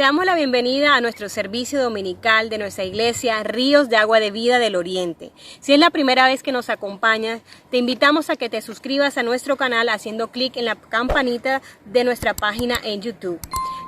damos la bienvenida a nuestro servicio dominical de nuestra iglesia Ríos de Agua de Vida del Oriente. Si es la primera vez que nos acompañas, te invitamos a que te suscribas a nuestro canal haciendo clic en la campanita de nuestra página en YouTube.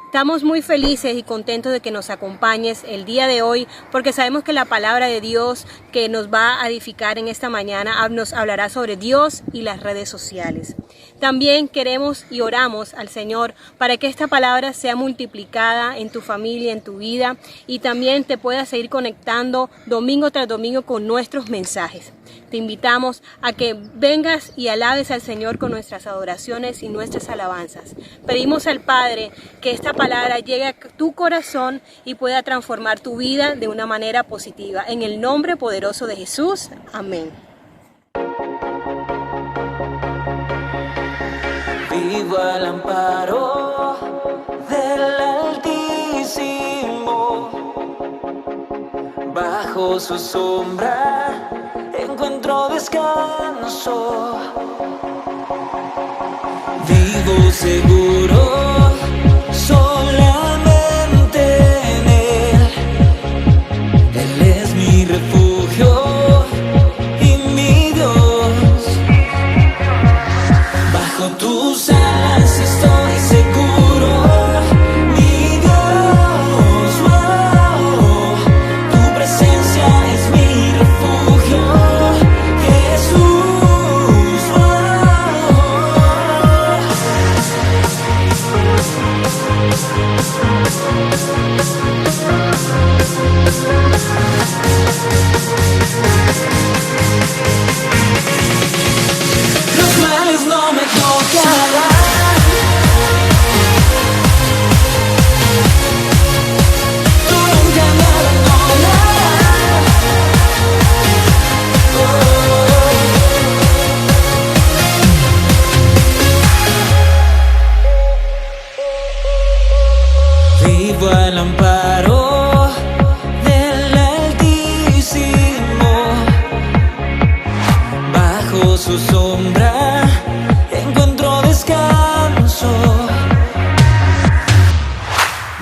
Estamos muy felices y contentos de que nos acompañes el día de hoy porque sabemos que la palabra de Dios que nos va a edificar en esta mañana nos hablará sobre Dios y las redes sociales. También queremos y oramos al Señor para que esta palabra sea multiplicada en tu familia, en tu vida y también te puedas seguir conectando domingo tras domingo con nuestros mensajes. Te invitamos a que vengas y alabes al Señor con nuestras adoraciones y nuestras alabanzas. Pedimos al Padre que esta palabra llegue a tu corazón y pueda transformar tu vida de una manera positiva. En el nombre poderoso de Jesús. Amén. Vivo al amparo del Altísimo, bajo su sombra encuentro descanso. Vivo seguro solamente en Él. Él es mi refugio y mi Dios. Bajo tus alas estoy seguro, mi Dios. Oh, tu presencia es mi refugio, Jesús. Oh. Los males no me tocarán. Tú nunca me abandonarás. Oh. Vivo al amparo del Altísimo, bajo su sombra encuentro descanso.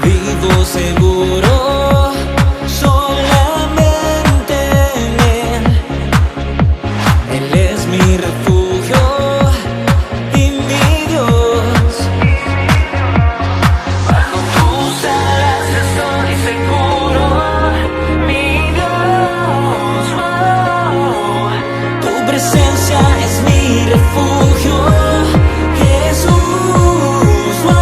Vivo seguro solamente en Él. Él es mi refugio y mi Dios. Bajo tus alas estoy seguro, mi Dios. Oh, tu presencia es mi refugio, Jesús. Oh.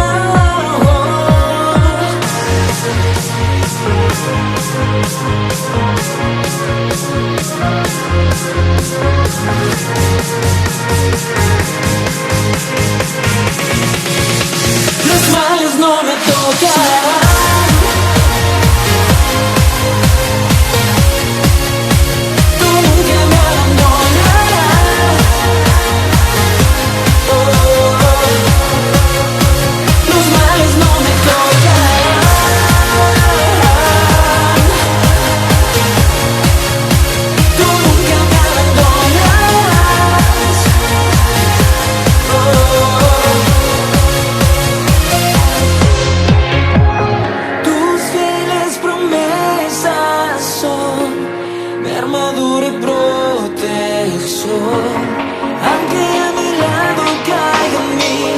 Los males no me tocarán. Tú nunca me abandonarás. Oh, los males no me tocarán. Tú nunca me abandonarás. Oh. Tus fieles promesas son mi armadura y protección. Aunque a mi lado caigan mil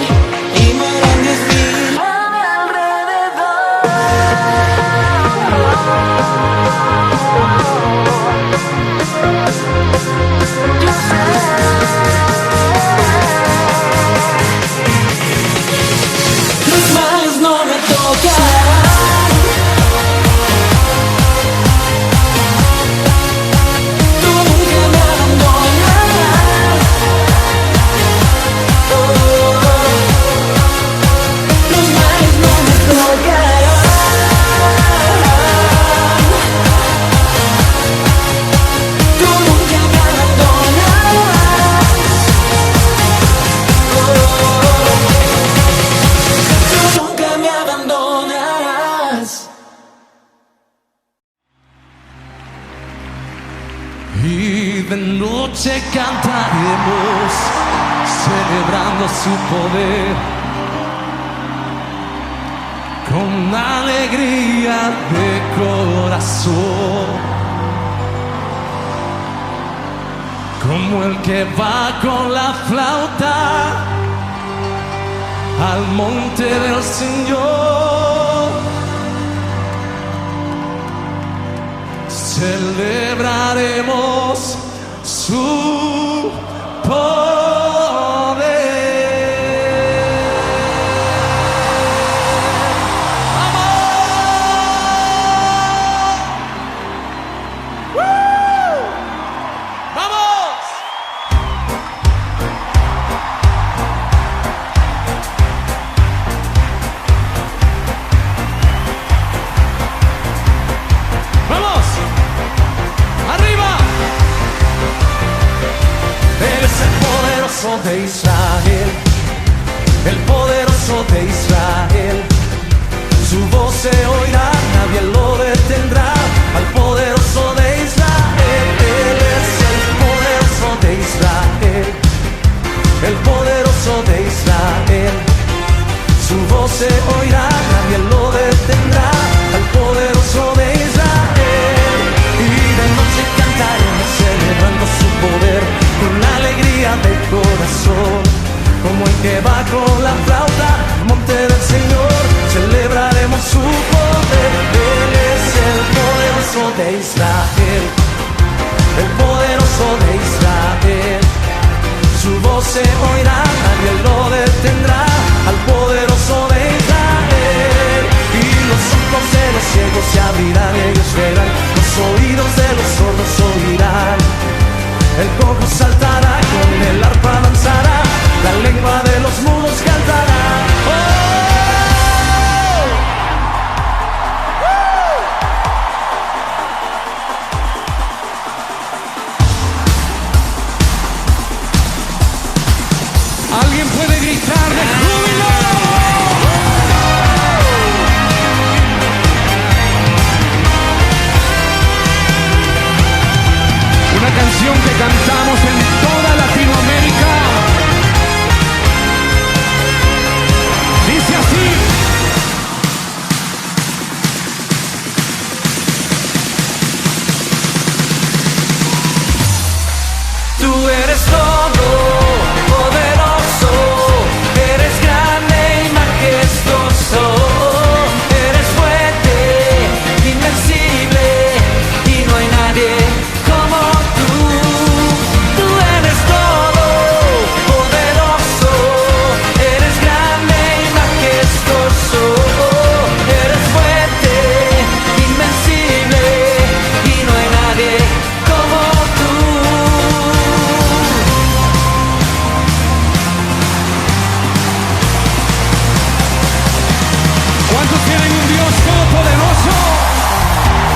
y mueran 10,000 a mi alrededor, yo sé. Los males no me tocarán. Tú nunca me abandonarás. Oh, los males no me tocarán. Tú nunca me abandonarás. Oh, tú nunca me abandonarás. Y de noche cantaremos, celebrando su poder. con alegría de corazón, como el que va con la flauta al monte del Señor. Celebraremos su poder. De Israel, el poderoso de Israel, su voz se oirá, nadie lo detendrá, al poderoso de Israel. Él es el poderoso de Israel, el poderoso de Israel, su voz se oirá, nadie lo detendrá, al poderoso de Israel. Y de noche cantaremos celebrando su poder con alegría del corazón, como el que va con la flauta al monte del Señor. Celebraremos su poder. Él es el poderoso de Israel, el poderoso de Israel, su voz se oirá, nadie lo detendrá, al poderoso de Israel. Y los ojos de los ciegos se abrirán, ellos verán, los oídos de los sordos oirán, el cojo saltará, con el arpa danzará, la lengua de los mudos cantará. ¡Oh! ¿Alguien puede gritar de júbilo? Una canción que cantamos en toda Latinoamérica. Dice así. Tú eres todo poderoso, eres grande y majestuoso, eres fuerte, invencible, y no hay nadie como tú. Tú eres todo poderoso, eres grande y majestuoso, eres fuerte, invencible, y no hay nadie como tú. ¿Cuántos tienen un Dios todopoderoso?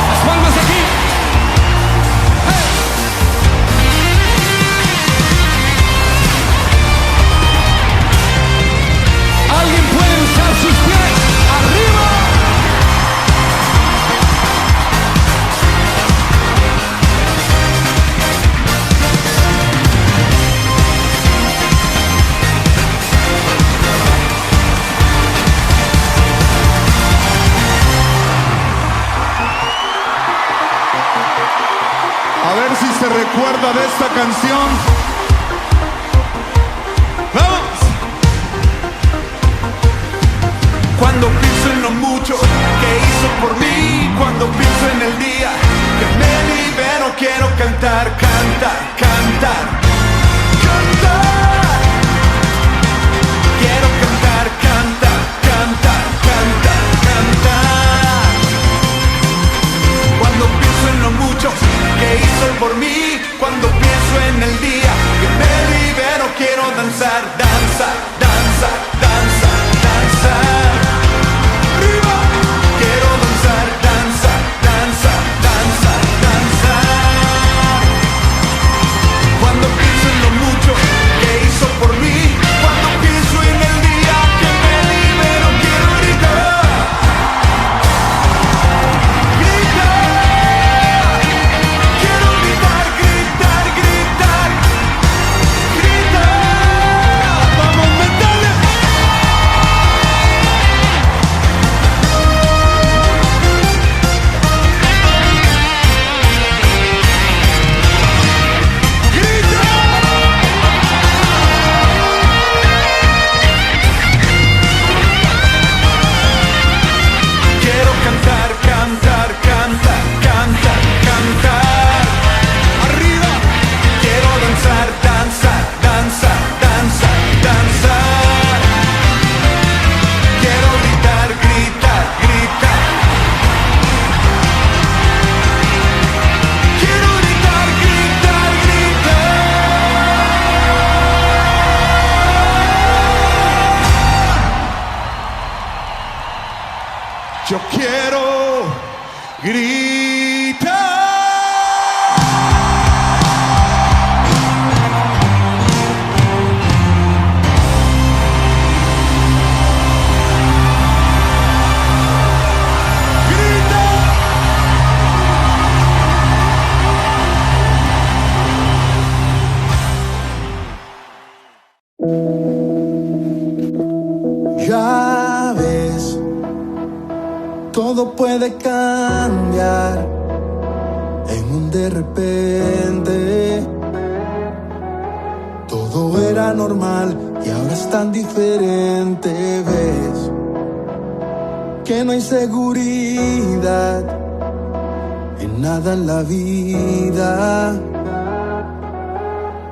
Las palmas aquí. ¡Hey! ¿Alguien puede usar sus pies? ¡Arriba! A ver si se recuerda de esta canción. ¡Vamos! Cuando pienso en lo mucho que hizo por mí, cuando pienso en el día que me libero, quiero cantar, cantar, cantar, cantar. Quiero cantar, cantar, cantar, cantar, cantar. Cuando pienso en lo mucho que hizo por mí, cuando pienso en el día que me libero, quiero danzar, danzar, danzar, danzar, danzar. ¡Arriba! Quiero danzar, danzar, danzar, danzar, danzar. Cuando Ya ves, todo puede cambiar en un de repente. Todo era normal y ahora es tan diferente. Ves que no hay seguridad en nada en la vida.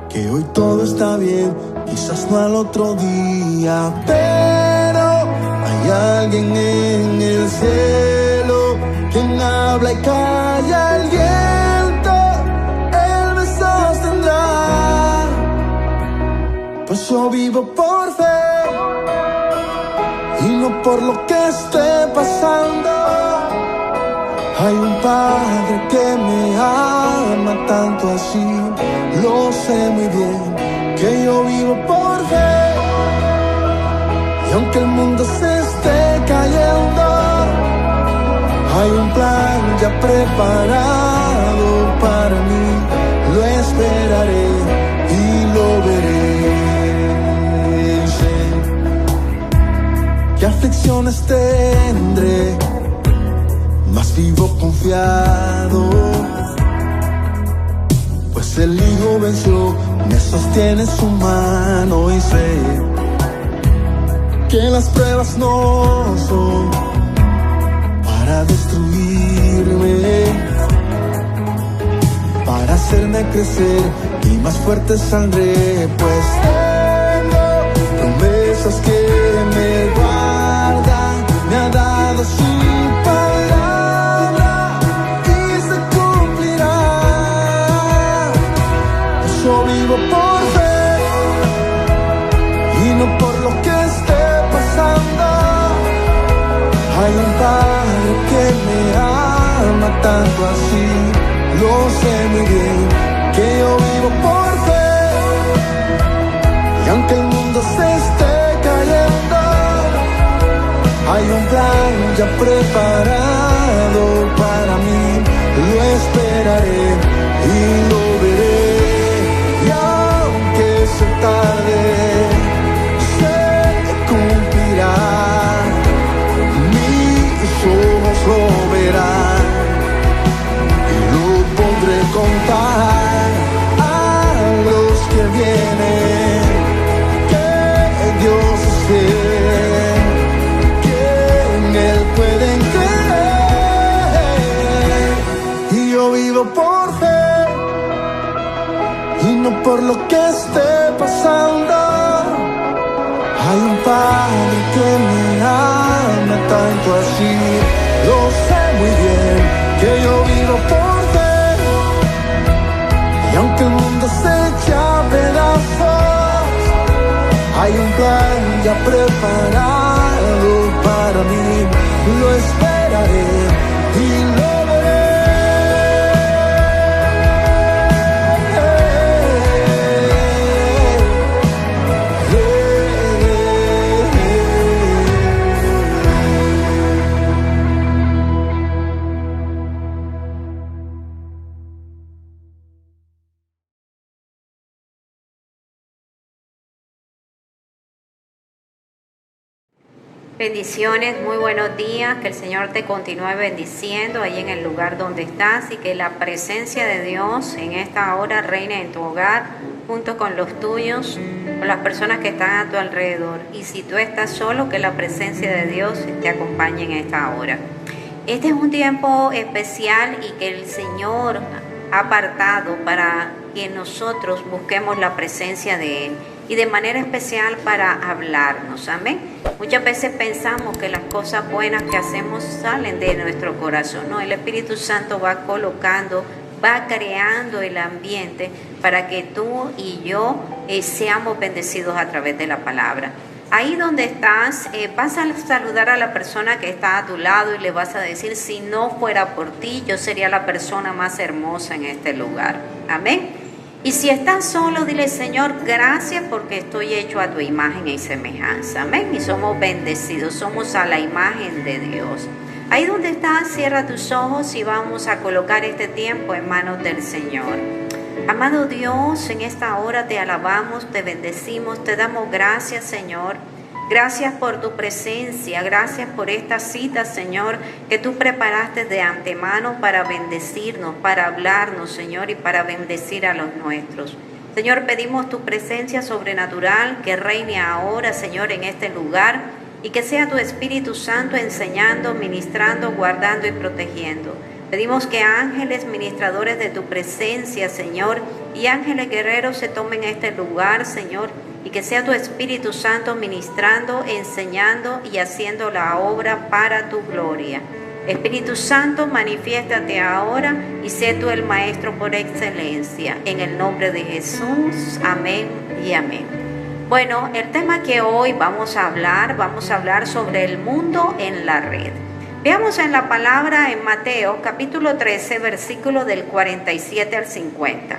Que hoy todo está bien, quizás no al otro día, pero hay alguien en el cielo quien habla y calla el viento. Él me sostendrá, pues yo vivo por fe y no por lo que esté pasando. Hay un Padre que me ama tanto así, lo sé muy bien, que yo vivo por fe. Y aunque el mundo se esté cayendo, hay un plan ya preparado para mí. Lo esperaré y lo veré. Sé que aflicciones tendré, mas vivo confiado, pues el Hijo venció, me sostiene su mano y sé que las pruebas no son para destruirme, para hacerme crecer y más fuerte saldré, pues tengo promesas que me guardan, me ha dado su palabra y se cumplirá. Yo vivo por fe y no por lo que esté pasando. Hay un Padre que me ama tanto así, lo sé muy bien, que yo vivo por fe. Y aunque el mundo se esté cayendo, hay un plan ya preparado para mí. Lo esperaré y lo veré. Y aunque sea tarde, se cumplirá. Mis ojos lo verán y lo podré contar a los que vienen. Que Dios es fiel, que en Él pueden creer. Y yo vivo por fe y no por lo que esté pasando. Hay un Padre que me ama tanto así, lo sé muy bien, que yo vivo por fe. Y aunque el mundo se eche a pedazos, hay un plan ya preparado para mí. Lo esperaré y lo veré. Bendiciones, muy buenos días, que el Señor te continúe bendiciendo ahí en el lugar donde estás y que la presencia de Dios en esta hora reine en tu hogar junto con los tuyos, con las personas que están a tu alrededor. Y si tú estás solo, que la presencia de Dios te acompañe en esta hora. Este es un tiempo especial y que el Señor ha apartado para que nosotros busquemos la presencia de Él. Y de manera especial para hablarnos, amén. Muchas veces pensamos que las cosas buenas que hacemos salen de nuestro corazón. No, el Espíritu Santo va colocando, va creando el ambiente para que tú y yo seamos bendecidos a través de la palabra. Ahí donde estás, vas a saludar a la persona que está a tu lado y le vas a decir, si no fuera por ti, yo sería la persona más hermosa en este lugar. Amén. Y si estás solo, dile, Señor, gracias porque estoy hecho a tu imagen y semejanza. Amén. Y somos bendecidos, somos a la imagen de Dios. Ahí donde estás, cierra tus ojos y vamos a colocar este tiempo en manos del Señor. Amado Dios, en esta hora te alabamos, te bendecimos, te damos gracias, Señor. Gracias por tu presencia, gracias por esta cita, Señor, que tú preparaste de antemano para bendecirnos, para hablarnos, Señor, y para bendecir a los nuestros. Señor, pedimos tu presencia sobrenatural que reine ahora, Señor, en este lugar, y que sea tu Espíritu Santo enseñando, ministrando, guardando y protegiendo. Pedimos que ángeles ministradores de tu presencia, Señor, y ángeles guerreros se tomen este lugar, Señor, y que sea tu Espíritu Santo ministrando, enseñando y haciendo la obra para tu gloria. Espíritu Santo, manifiéstate ahora y sé tú el Maestro por excelencia. En el nombre de Jesús, amén y amén. Bueno, el tema que hoy vamos a hablar sobre el mundo en la red. Veamos en la palabra en Mateo capítulo 13, versículo del 47 al 50.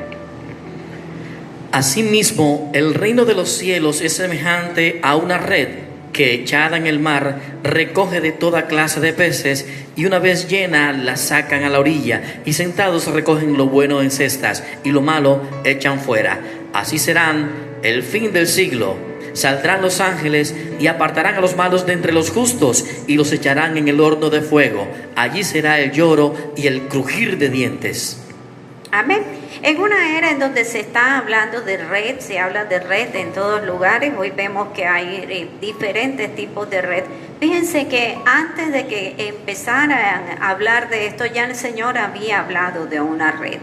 Asimismo, el reino de los cielos es semejante a una red que, echada en el mar, recoge de toda clase de peces, y una vez llena la sacan a la orilla, y sentados recogen lo bueno en cestas, y lo malo echan fuera. Así serán el fin del siglo. Saldrán los ángeles y apartarán a los malos de entre los justos, y los echarán en el horno de fuego. Allí será el lloro y el crujir de dientes. Amén. En una era en donde se está hablando de red, se habla de red en todos lugares. Hoy vemos que hay diferentes tipos de red. Fíjense que antes de que empezaran a hablar de esto, ya el Señor había hablado de una red.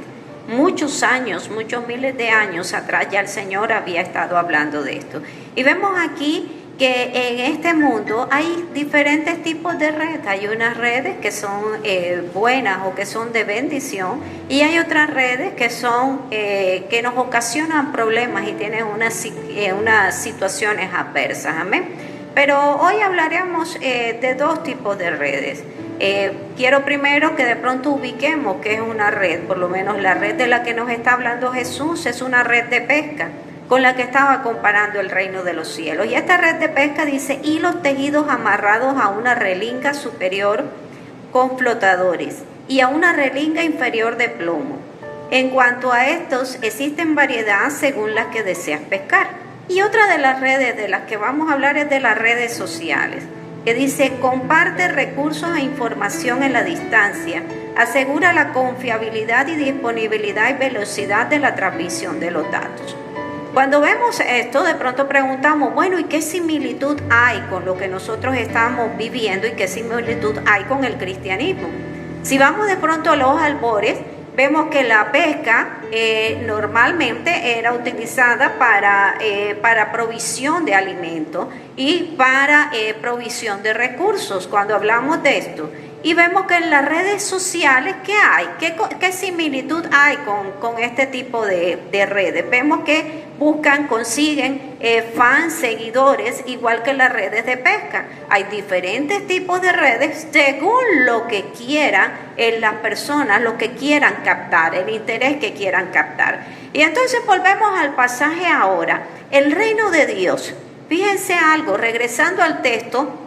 Muchos años, muchos miles de años atrás ya el Señor había estado hablando de esto. Y vemos aquí que en este mundo hay diferentes tipos de redes. Hay unas redes que son buenas o que son de bendición, y hay otras redes que son que nos ocasionan problemas y tienen unas situaciones adversas. Amén. Pero hoy hablaremos de dos tipos de redes. Quiero primero que de pronto ubiquemos qué es una red. Por lo menos la red de la que nos está hablando Jesús es una red de pesca, con la que estaba comparando el reino de los cielos. Y esta red de pesca dice: hilos tejidos amarrados a una relinga superior con flotadores y a una relinga inferior de plomo. En cuanto a estos, existen variedad según las que deseas pescar. Y otra de las redes de las que vamos a hablar es de las redes sociales, que dice: comparte recursos e información en la distancia, asegura la confiabilidad y disponibilidad y velocidad de la transmisión de los datos. Cuando vemos esto, de pronto preguntamos, bueno, ¿y qué similitud hay con lo que nosotros estamos viviendo y qué similitud hay con el cristianismo? Si vamos de pronto a los albores, vemos que la pesca normalmente era utilizada para provisión de alimento y para provisión de recursos, cuando hablamos de esto. Y vemos que en las redes sociales, ¿qué hay? ¿Qué similitud hay con este tipo de redes? Vemos que consiguen fans, seguidores, igual que las redes de pesca. Hay diferentes tipos de redes según lo que quieran las personas, lo que quieran captar, el interés que quieran captar. Y entonces volvemos al pasaje ahora. El reino de Dios. Fíjense algo, regresando al texto,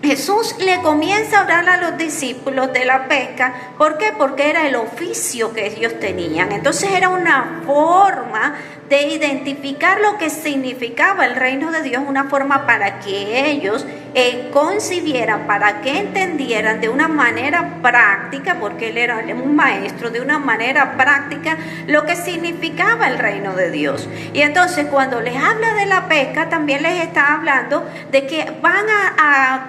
Jesús le comienza a hablar a los discípulos de la pesca. ¿Por qué? Porque era el oficio que ellos tenían. Entonces era una forma de identificar lo que significaba el reino de Dios, una forma para que ellos concibieran, para que entendieran de una manera práctica, porque él era un maestro, de una manera práctica lo que significaba el reino de Dios. Y entonces cuando les habla de la pesca, también les está hablando de que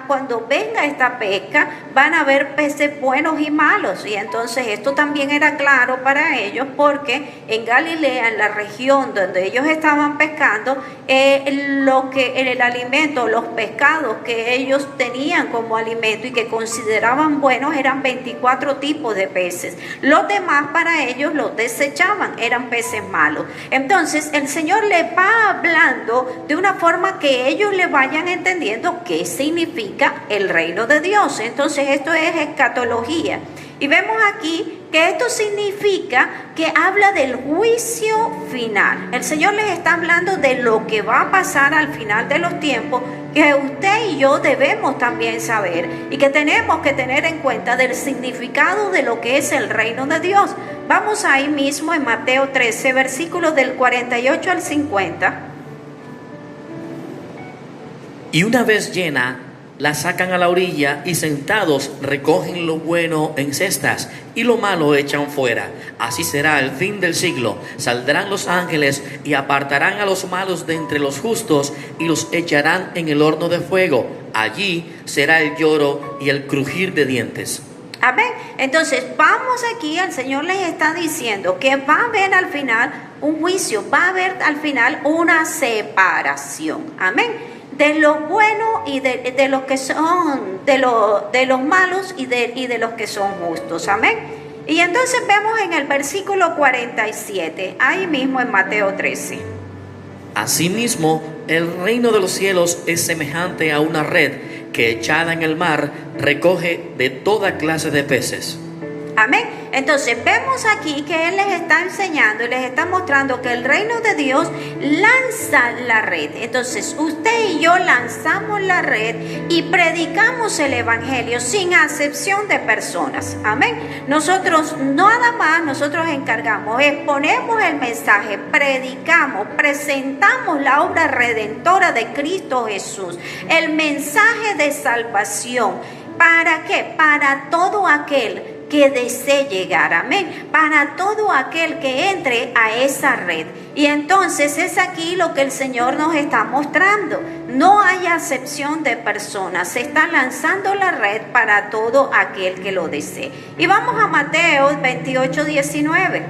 cuando venga esta pesca, van a haber peces buenos y malos. Y entonces esto también era claro para ellos, porque en Galilea, en la región donde ellos estaban pescando, el alimento, los pescados que ellos tenían como alimento y que consideraban buenos eran 24 tipos de peces. Los demás para ellos los desechaban, eran peces malos. Entonces el Señor les va hablando de una forma que ellos le vayan entendiendo qué significa el reino de Dios. Entonces esto es escatología. Y vemos aquí que esto significa que habla del juicio final. El Señor les está hablando de lo que va a pasar al final de los tiempos, que usted y yo debemos también saber y que tenemos que tener en cuenta del significado de lo que es el reino de Dios. Vamos ahí mismo en Mateo 13, versículos del 48 al 50. Y una vez llena, la sacan a la orilla y sentados recogen lo bueno en cestas y lo malo echan fuera. Así será el fin del siglo. Saldrán los ángeles y apartarán a los malos de entre los justos y los echarán en el horno de fuego. Allí será el lloro y el crujir de dientes. Amén. Entonces vamos aquí, el Señor les está diciendo que va a haber al final un juicio, va a haber al final una separación. Amén. De lo bueno y de los que son, de los malos y de los que son justos. Amén. Y entonces vemos en el versículo 47, ahí mismo en Mateo 13. Asimismo, el reino de los cielos es semejante a una red que echada en el mar recoge de toda clase de peces. Amén. Entonces vemos aquí que Él les está enseñando y les está mostrando que el reino de Dios lanza la red. Entonces usted y yo lanzamos la red y predicamos el evangelio sin acepción de personas. Amén. Nosotros nada más, nosotros encargamos, exponemos el mensaje, predicamos, presentamos la obra redentora de Cristo Jesús, el mensaje de salvación. ¿Para qué? Para todo aquel que desee llegar, amén, para todo aquel que entre a esa red. Y entonces es aquí lo que el Señor nos está mostrando. No hay acepción de personas, se está lanzando la red para todo aquel que lo desee. Y vamos a Mateo 28, 19.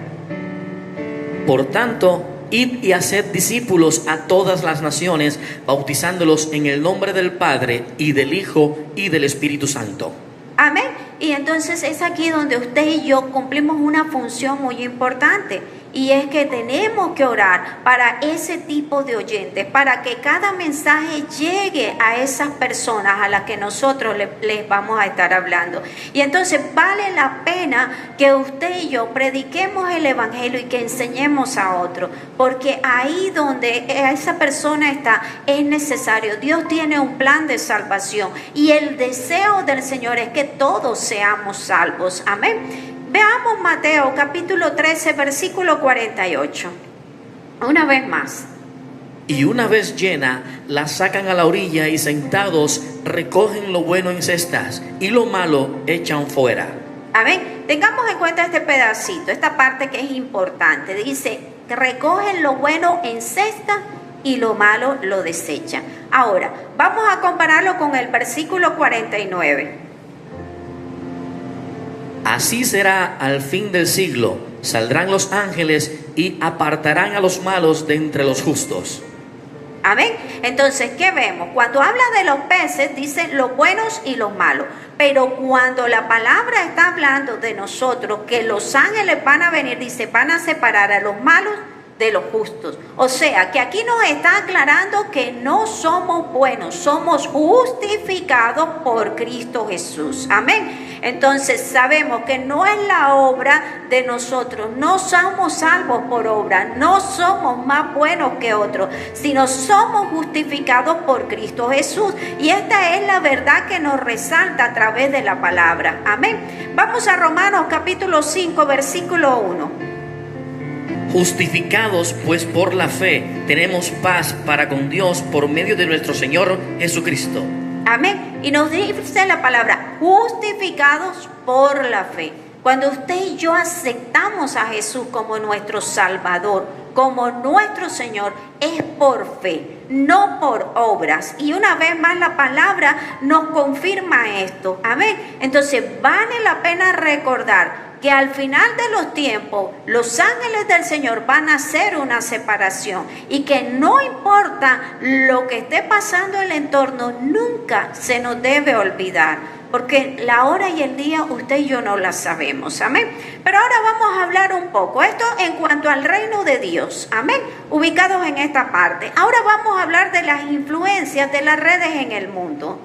Por tanto, id y haced discípulos a todas las naciones, bautizándolos en el nombre del Padre y del Hijo y del Espíritu Santo. Amén. Y entonces es aquí donde usted y yo cumplimos una función muy importante. Y es que tenemos que orar para ese tipo de oyentes, para que cada mensaje llegue a esas personas a las que nosotros les vamos a estar hablando. Y entonces vale la pena que usted y yo prediquemos el evangelio y que enseñemos a otros, porque ahí donde esa persona está es necesario. Dios tiene un plan de salvación y el deseo del Señor es que todos seamos salvos. Amén. Veamos Mateo capítulo 13, versículo 48. Una vez más. Y una vez llena, la sacan a la orilla y sentados recogen lo bueno en cestas y lo malo echan fuera. Amén. Tengamos en cuenta este pedacito, esta parte que es importante. Dice que recogen lo bueno en cestas y lo malo lo desechan. Ahora, vamos a compararlo con el versículo 49. Así será al fin del siglo. Saldrán los ángeles y apartarán a los malos de entre los justos. Amén. Entonces, ¿qué vemos? Cuando habla de los peces, dice los buenos y los malos. Pero cuando la palabra está hablando de nosotros, que los ángeles van a venir, dice, van a separar a los malos de los justos. O sea, que aquí nos está aclarando que no somos buenos, somos justificados por Cristo Jesús. Amén. Entonces sabemos que no es la obra de nosotros, no somos salvos por obra, no somos más buenos que otros, sino somos justificados por Cristo Jesús. Y esta es la verdad que nos resalta a través de la palabra. Amén. Vamos a Romanos capítulo 5, versículo 1. Justificados pues por la fe, tenemos paz para con Dios por medio de nuestro Señor Jesucristo. Amén. Y nos dice la palabra, justificados por la fe. Cuando usted y yo aceptamos a Jesús como nuestro Salvador, como nuestro Señor, es por fe, no por obras. Y una vez más la palabra nos confirma esto. Amén. Entonces vale la pena recordar que al final de los tiempos los ángeles del Señor van a hacer una separación y que no importa lo que esté pasando en el entorno, nunca se nos debe olvidar, porque la hora y el día usted y yo no la sabemos. Amén. Pero ahora vamos a hablar un poco esto en cuanto al reino de Dios. Amén. Ubicados en esta parte. Ahora vamos a hablar de las influencias de las redes en el mundo.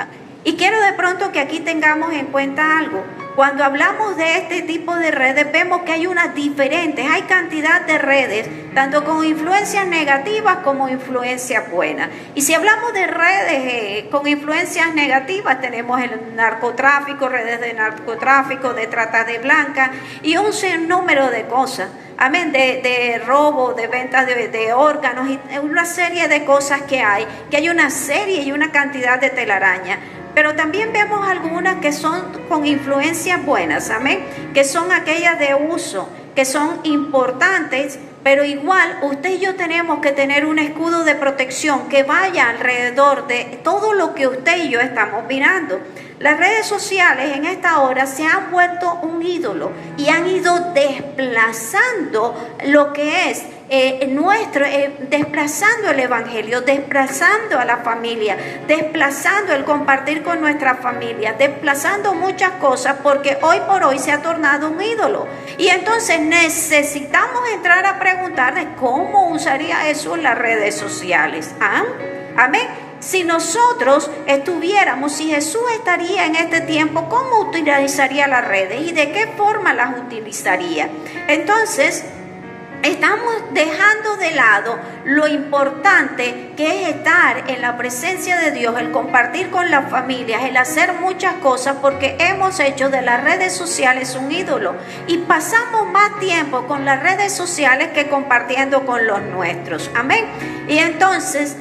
Y quiero de pronto que aquí tengamos en cuenta algo. Cuando hablamos de este tipo de redes, vemos que hay unas diferentes, hay cantidad de redes, tanto con influencias negativas como influencias buenas. Y si hablamos de redes con influencias negativas, tenemos el narcotráfico, redes de narcotráfico, de trata de blancas y un sinnúmero de cosas. Amén, de robo, de venta de órganos y una serie de cosas que hay una serie y una cantidad de telaraña. Pero también vemos algunas que son con influencias buenas, amén, que son aquellas de uso, que son importantes, pero igual usted y yo tenemos que tener un escudo de protección que vaya alrededor de todo lo que usted y yo estamos mirando. Las redes sociales en esta hora se han vuelto un ídolo y han ido desplazando lo que es desplazando el evangelio, desplazando a la familia, desplazando el compartir con nuestra familia, desplazando muchas cosas porque hoy por hoy se ha tornado un ídolo. Y entonces necesitamos entrar a preguntarle cómo usaría Jesús las redes sociales. ¿Ah? Amén. Si nosotros estuviéramos, si Jesús estaría en este tiempo, ¿cómo utilizaría las redes y de qué forma las utilizaría? Entonces, estamos dejando de lado lo importante que es estar en la presencia de Dios, el compartir con las familias, el hacer muchas cosas, porque hemos hecho de las redes sociales un ídolo y pasamos más tiempo con las redes sociales que compartiendo con los nuestros. Amén. Y entonces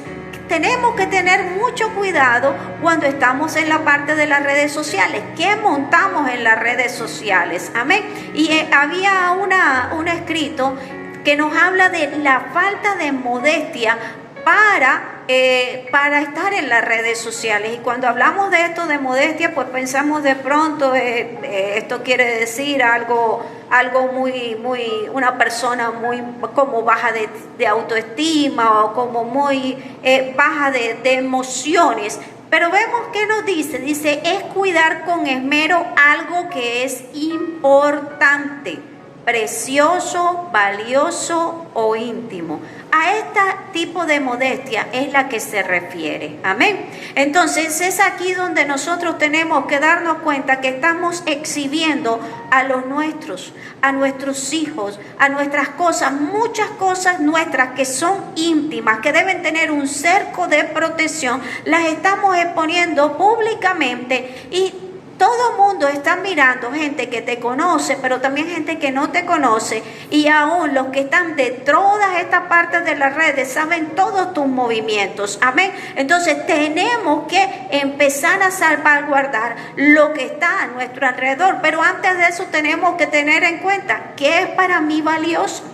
tenemos que tener mucho cuidado cuando estamos en la parte de las redes sociales. ¿Qué montamos en las redes sociales? Amén. Y había un escrito que nos habla de la falta de modestia para estar en las redes sociales. Y cuando hablamos de esto de modestia, pues pensamos de pronto, esto quiere decir algo muy, una persona muy como baja de autoestima o como muy baja de emociones. Pero vemos que nos dice, es cuidar con esmero algo que es importante, precioso, valioso o íntimo. A este tipo de modestia es la que se refiere. Amén. Entonces es aquí donde nosotros tenemos que darnos cuenta que estamos exhibiendo a los nuestros, a nuestros hijos, a nuestras cosas, muchas cosas nuestras que son íntimas, que deben tener un cerco de protección, las estamos exponiendo públicamente y todo el mundo está mirando, gente que te conoce, pero también gente que no te conoce. Y aún los que están de todas estas partes de las redes saben todos tus movimientos. Amén. Entonces tenemos que empezar a salvaguardar lo que está a nuestro alrededor. Pero antes de eso tenemos que tener en cuenta qué es para mí valioso.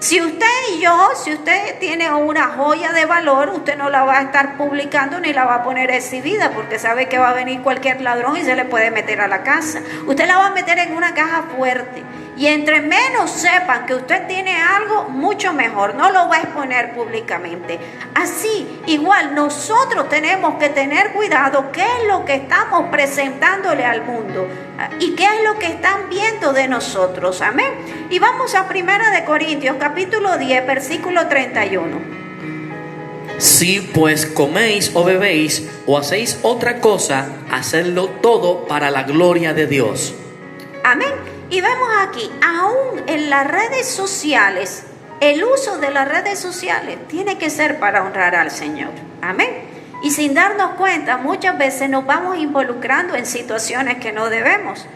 Si usted tiene una joya de valor, usted no la va a estar publicando ni la va a poner exhibida porque sabe que va a venir cualquier ladrón y se le puede meter a la casa. Usted la va a meter en una caja fuerte. Y entre menos sepan que usted tiene algo, mucho mejor. No lo va a exponer públicamente. Así, igual, nosotros tenemos que tener cuidado qué es lo que estamos presentándole al mundo y qué es lo que están viendo de nosotros. Amén. Y vamos a 1 Corintios, capítulo 10, versículo 31. Si pues coméis o bebéis o hacéis otra cosa, hacedlo todo para la gloria de Dios. Amén. Y vemos aquí, aún en las redes sociales, el uso de las redes sociales tiene que ser para honrar al Señor. Amén. Y sin darnos cuenta, muchas veces nos vamos involucrando en situaciones que no debemos.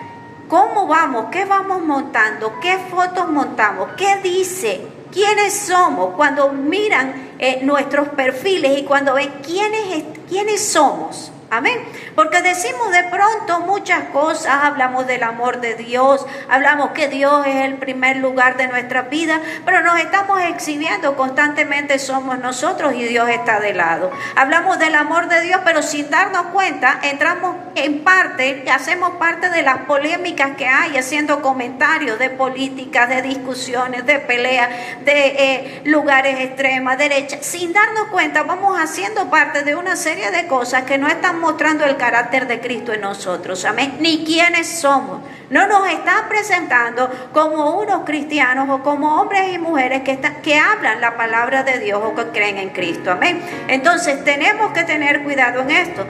¿Cómo vamos? ¿Qué vamos montando? ¿Qué fotos montamos? ¿Qué dice? ¿Quiénes somos? Cuando miran nuestros perfiles y cuando ven quiénes somos. Amén. Porque decimos de pronto muchas cosas, hablamos del amor de Dios, hablamos que Dios es el primer lugar de nuestra vida, pero nos estamos exhibiendo constantemente, somos nosotros y Dios está de lado. Hablamos del amor de Dios, pero sin darnos cuenta, entramos en parte, hacemos parte de las polémicas que hay, haciendo comentarios de políticas, de discusiones, de peleas, de lugares extremos, derecha. Sin darnos cuenta, vamos haciendo parte de una serie de cosas que no están mostrando el carácter de Cristo en nosotros, amén, ni quiénes somos. No nos están presentando como unos cristianos o como hombres y mujeres que hablan la palabra de Dios o que creen en Cristo, amén. Entonces tenemos que tener cuidado en esto.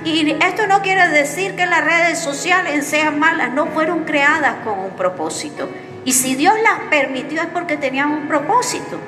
Y Y esto no quiere decir que las redes sociales sean malas, no fueron creadas con un propósito. Y si Dios las permitió es porque tenían un propósito.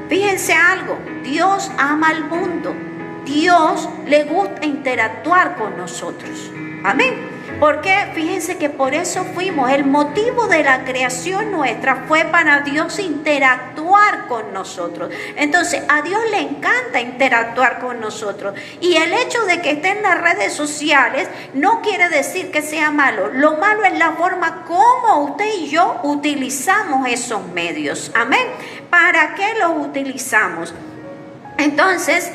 Fíjense algo, Dios ama al mundo, Dios le gusta interactuar con nosotros. Amén. Porque fíjense que por eso fuimos, el motivo de la creación nuestra fue para Dios interactuar con nosotros. Entonces a Dios le encanta interactuar con nosotros. Y el hecho de que esté en las redes sociales no quiere decir que sea malo. Lo malo es la forma como usted y yo utilizamos esos medios. Amén. ¿Para qué los utilizamos? Entonces,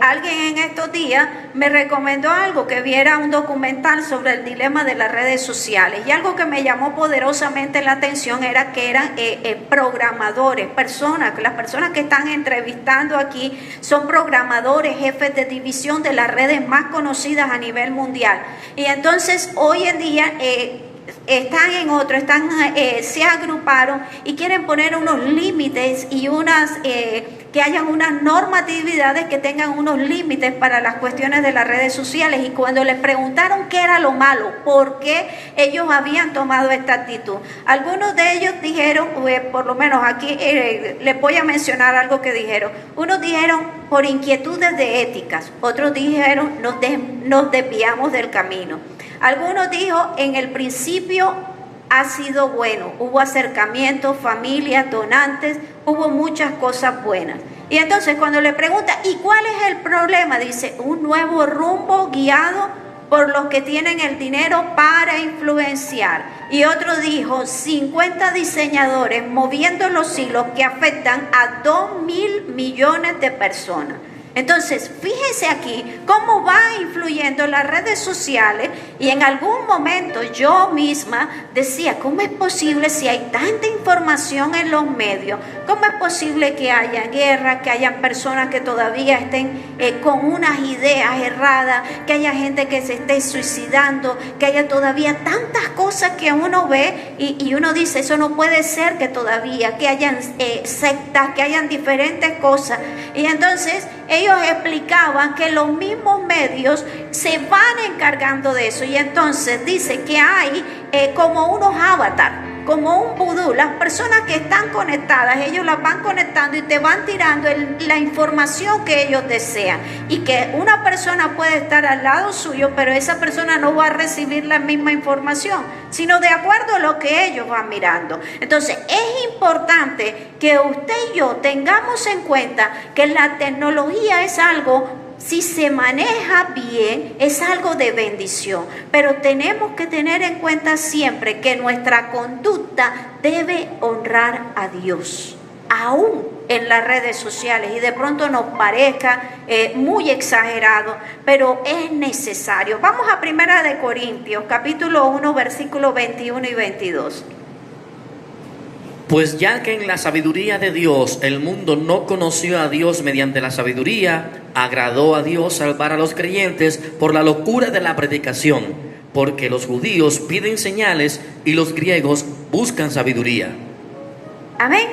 alguien en estos días me recomendó algo, que viera un documental sobre el dilema de las redes sociales. Y algo que me llamó poderosamente la atención era que eran programadores, las personas que están entrevistando aquí son programadores, jefes de división de las redes más conocidas a nivel mundial. Y entonces hoy en día se agruparon y quieren poner unos límites y que hayan unas normatividades que tengan unos límites para las cuestiones de las redes sociales. Y cuando les preguntaron qué era lo malo, por qué ellos habían tomado esta actitud, algunos de ellos dijeron, por lo menos aquí les voy a mencionar algo que dijeron. Unos dijeron por inquietudes de éticas, otros dijeron nos desviamos del camino. Algunos dijo, en el principio ha sido bueno, hubo acercamientos, familias, donantes, hubo muchas cosas buenas. Y entonces cuando le pregunta, ¿y cuál es el problema? Dice, un nuevo rumbo guiado por los que tienen el dinero para influenciar. Y otro dijo, 50 diseñadores moviendo los hilos que afectan a 2.000 millones de personas. Entonces, fíjense aquí cómo va influyendo las redes sociales. Y en algún momento yo misma decía, ¿cómo es posible si hay tanta información en los medios? ¿Cómo es posible que haya guerra, que hayan personas que todavía estén con unas ideas erradas, que haya gente que se esté suicidando, que haya todavía tantas cosas que uno ve y uno dice, eso no puede ser, que todavía, que hayan sectas, que hayan diferentes cosas? Y entonces ellos explicaban que los mismos medios se van encargando de eso. Y entonces dice que hay como unos avatares, como un vudú. Las personas que están conectadas, ellos las van conectando y te van tirando la información que ellos desean. Y que una persona puede estar al lado suyo, pero esa persona no va a recibir la misma información, sino de acuerdo a lo que ellos van mirando. Entonces es importante que usted y yo tengamos en cuenta que la tecnología es algo, si se maneja bien, es algo de bendición. Pero tenemos que tener en cuenta siempre que nuestra conducta debe honrar a Dios, aún en las redes sociales. Y de pronto nos parezca muy exagerado, pero es necesario. Vamos a 1 Corintios, capítulo 1, versículos 21 y 22. Pues ya que en la sabiduría de Dios el mundo no conoció a Dios mediante la sabiduría, agradó a Dios salvar a los creyentes por la locura de la predicación, porque los judíos piden señales y los griegos buscan sabiduría. Amén.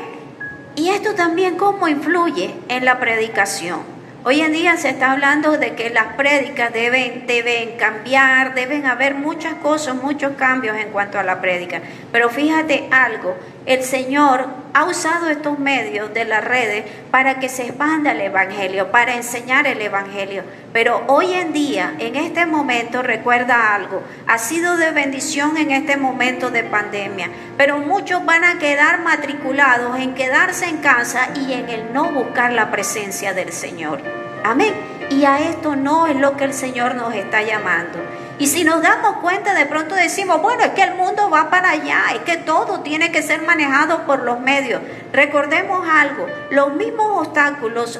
Y esto también cómo influye en la predicación. Hoy en día se está hablando de que las prédicas deben cambiar, deben haber muchas cosas, muchos cambios en cuanto a la prédica. Pero fíjate algo, el Señor ha usado estos medios de las redes para que se expanda el Evangelio, para enseñar el Evangelio. Pero hoy en día, en este momento, recuerda algo, ha sido de bendición en este momento de pandemia. Pero muchos van a quedar matriculados en quedarse en casa y en el no buscar la presencia del Señor. Amén. Y a esto no es lo que el Señor nos está llamando. Y si nos damos cuenta, de pronto decimos, bueno, es que el mundo va para allá, es que todo tiene que ser manejado por los medios. Recordemos algo, los mismos obstáculos,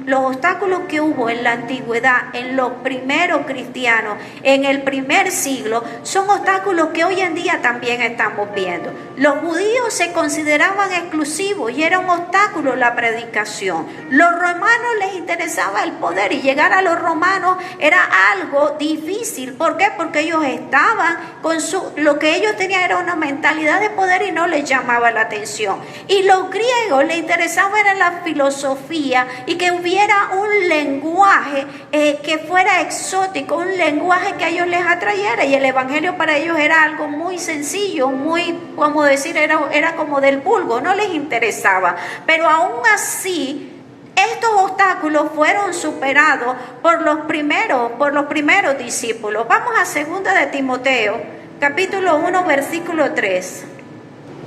los obstáculos que hubo en la antigüedad, en los primeros cristianos, en el primer siglo, son obstáculos que hoy en día también estamos viendo. Los judíos se consideraban exclusivos y era un obstáculo la predicación. Los romanos les interesaba el poder y llegar a los romanos era algo difícil. ¿Por qué? Porque ellos estaban con lo que ellos tenían era una mentalidad de poder y no les llamaba la atención. Y los griegos griegos le interesaba era la filosofía y que hubiera un lenguaje que fuera exótico, un lenguaje que a ellos les atrayera, y el evangelio para ellos era algo muy sencillo, muy, como decir, era como del vulgo, no les interesaba. Pero aún así, estos obstáculos fueron superados por los primeros discípulos. Vamos a 2 de Timoteo, capítulo 1, versículo 3.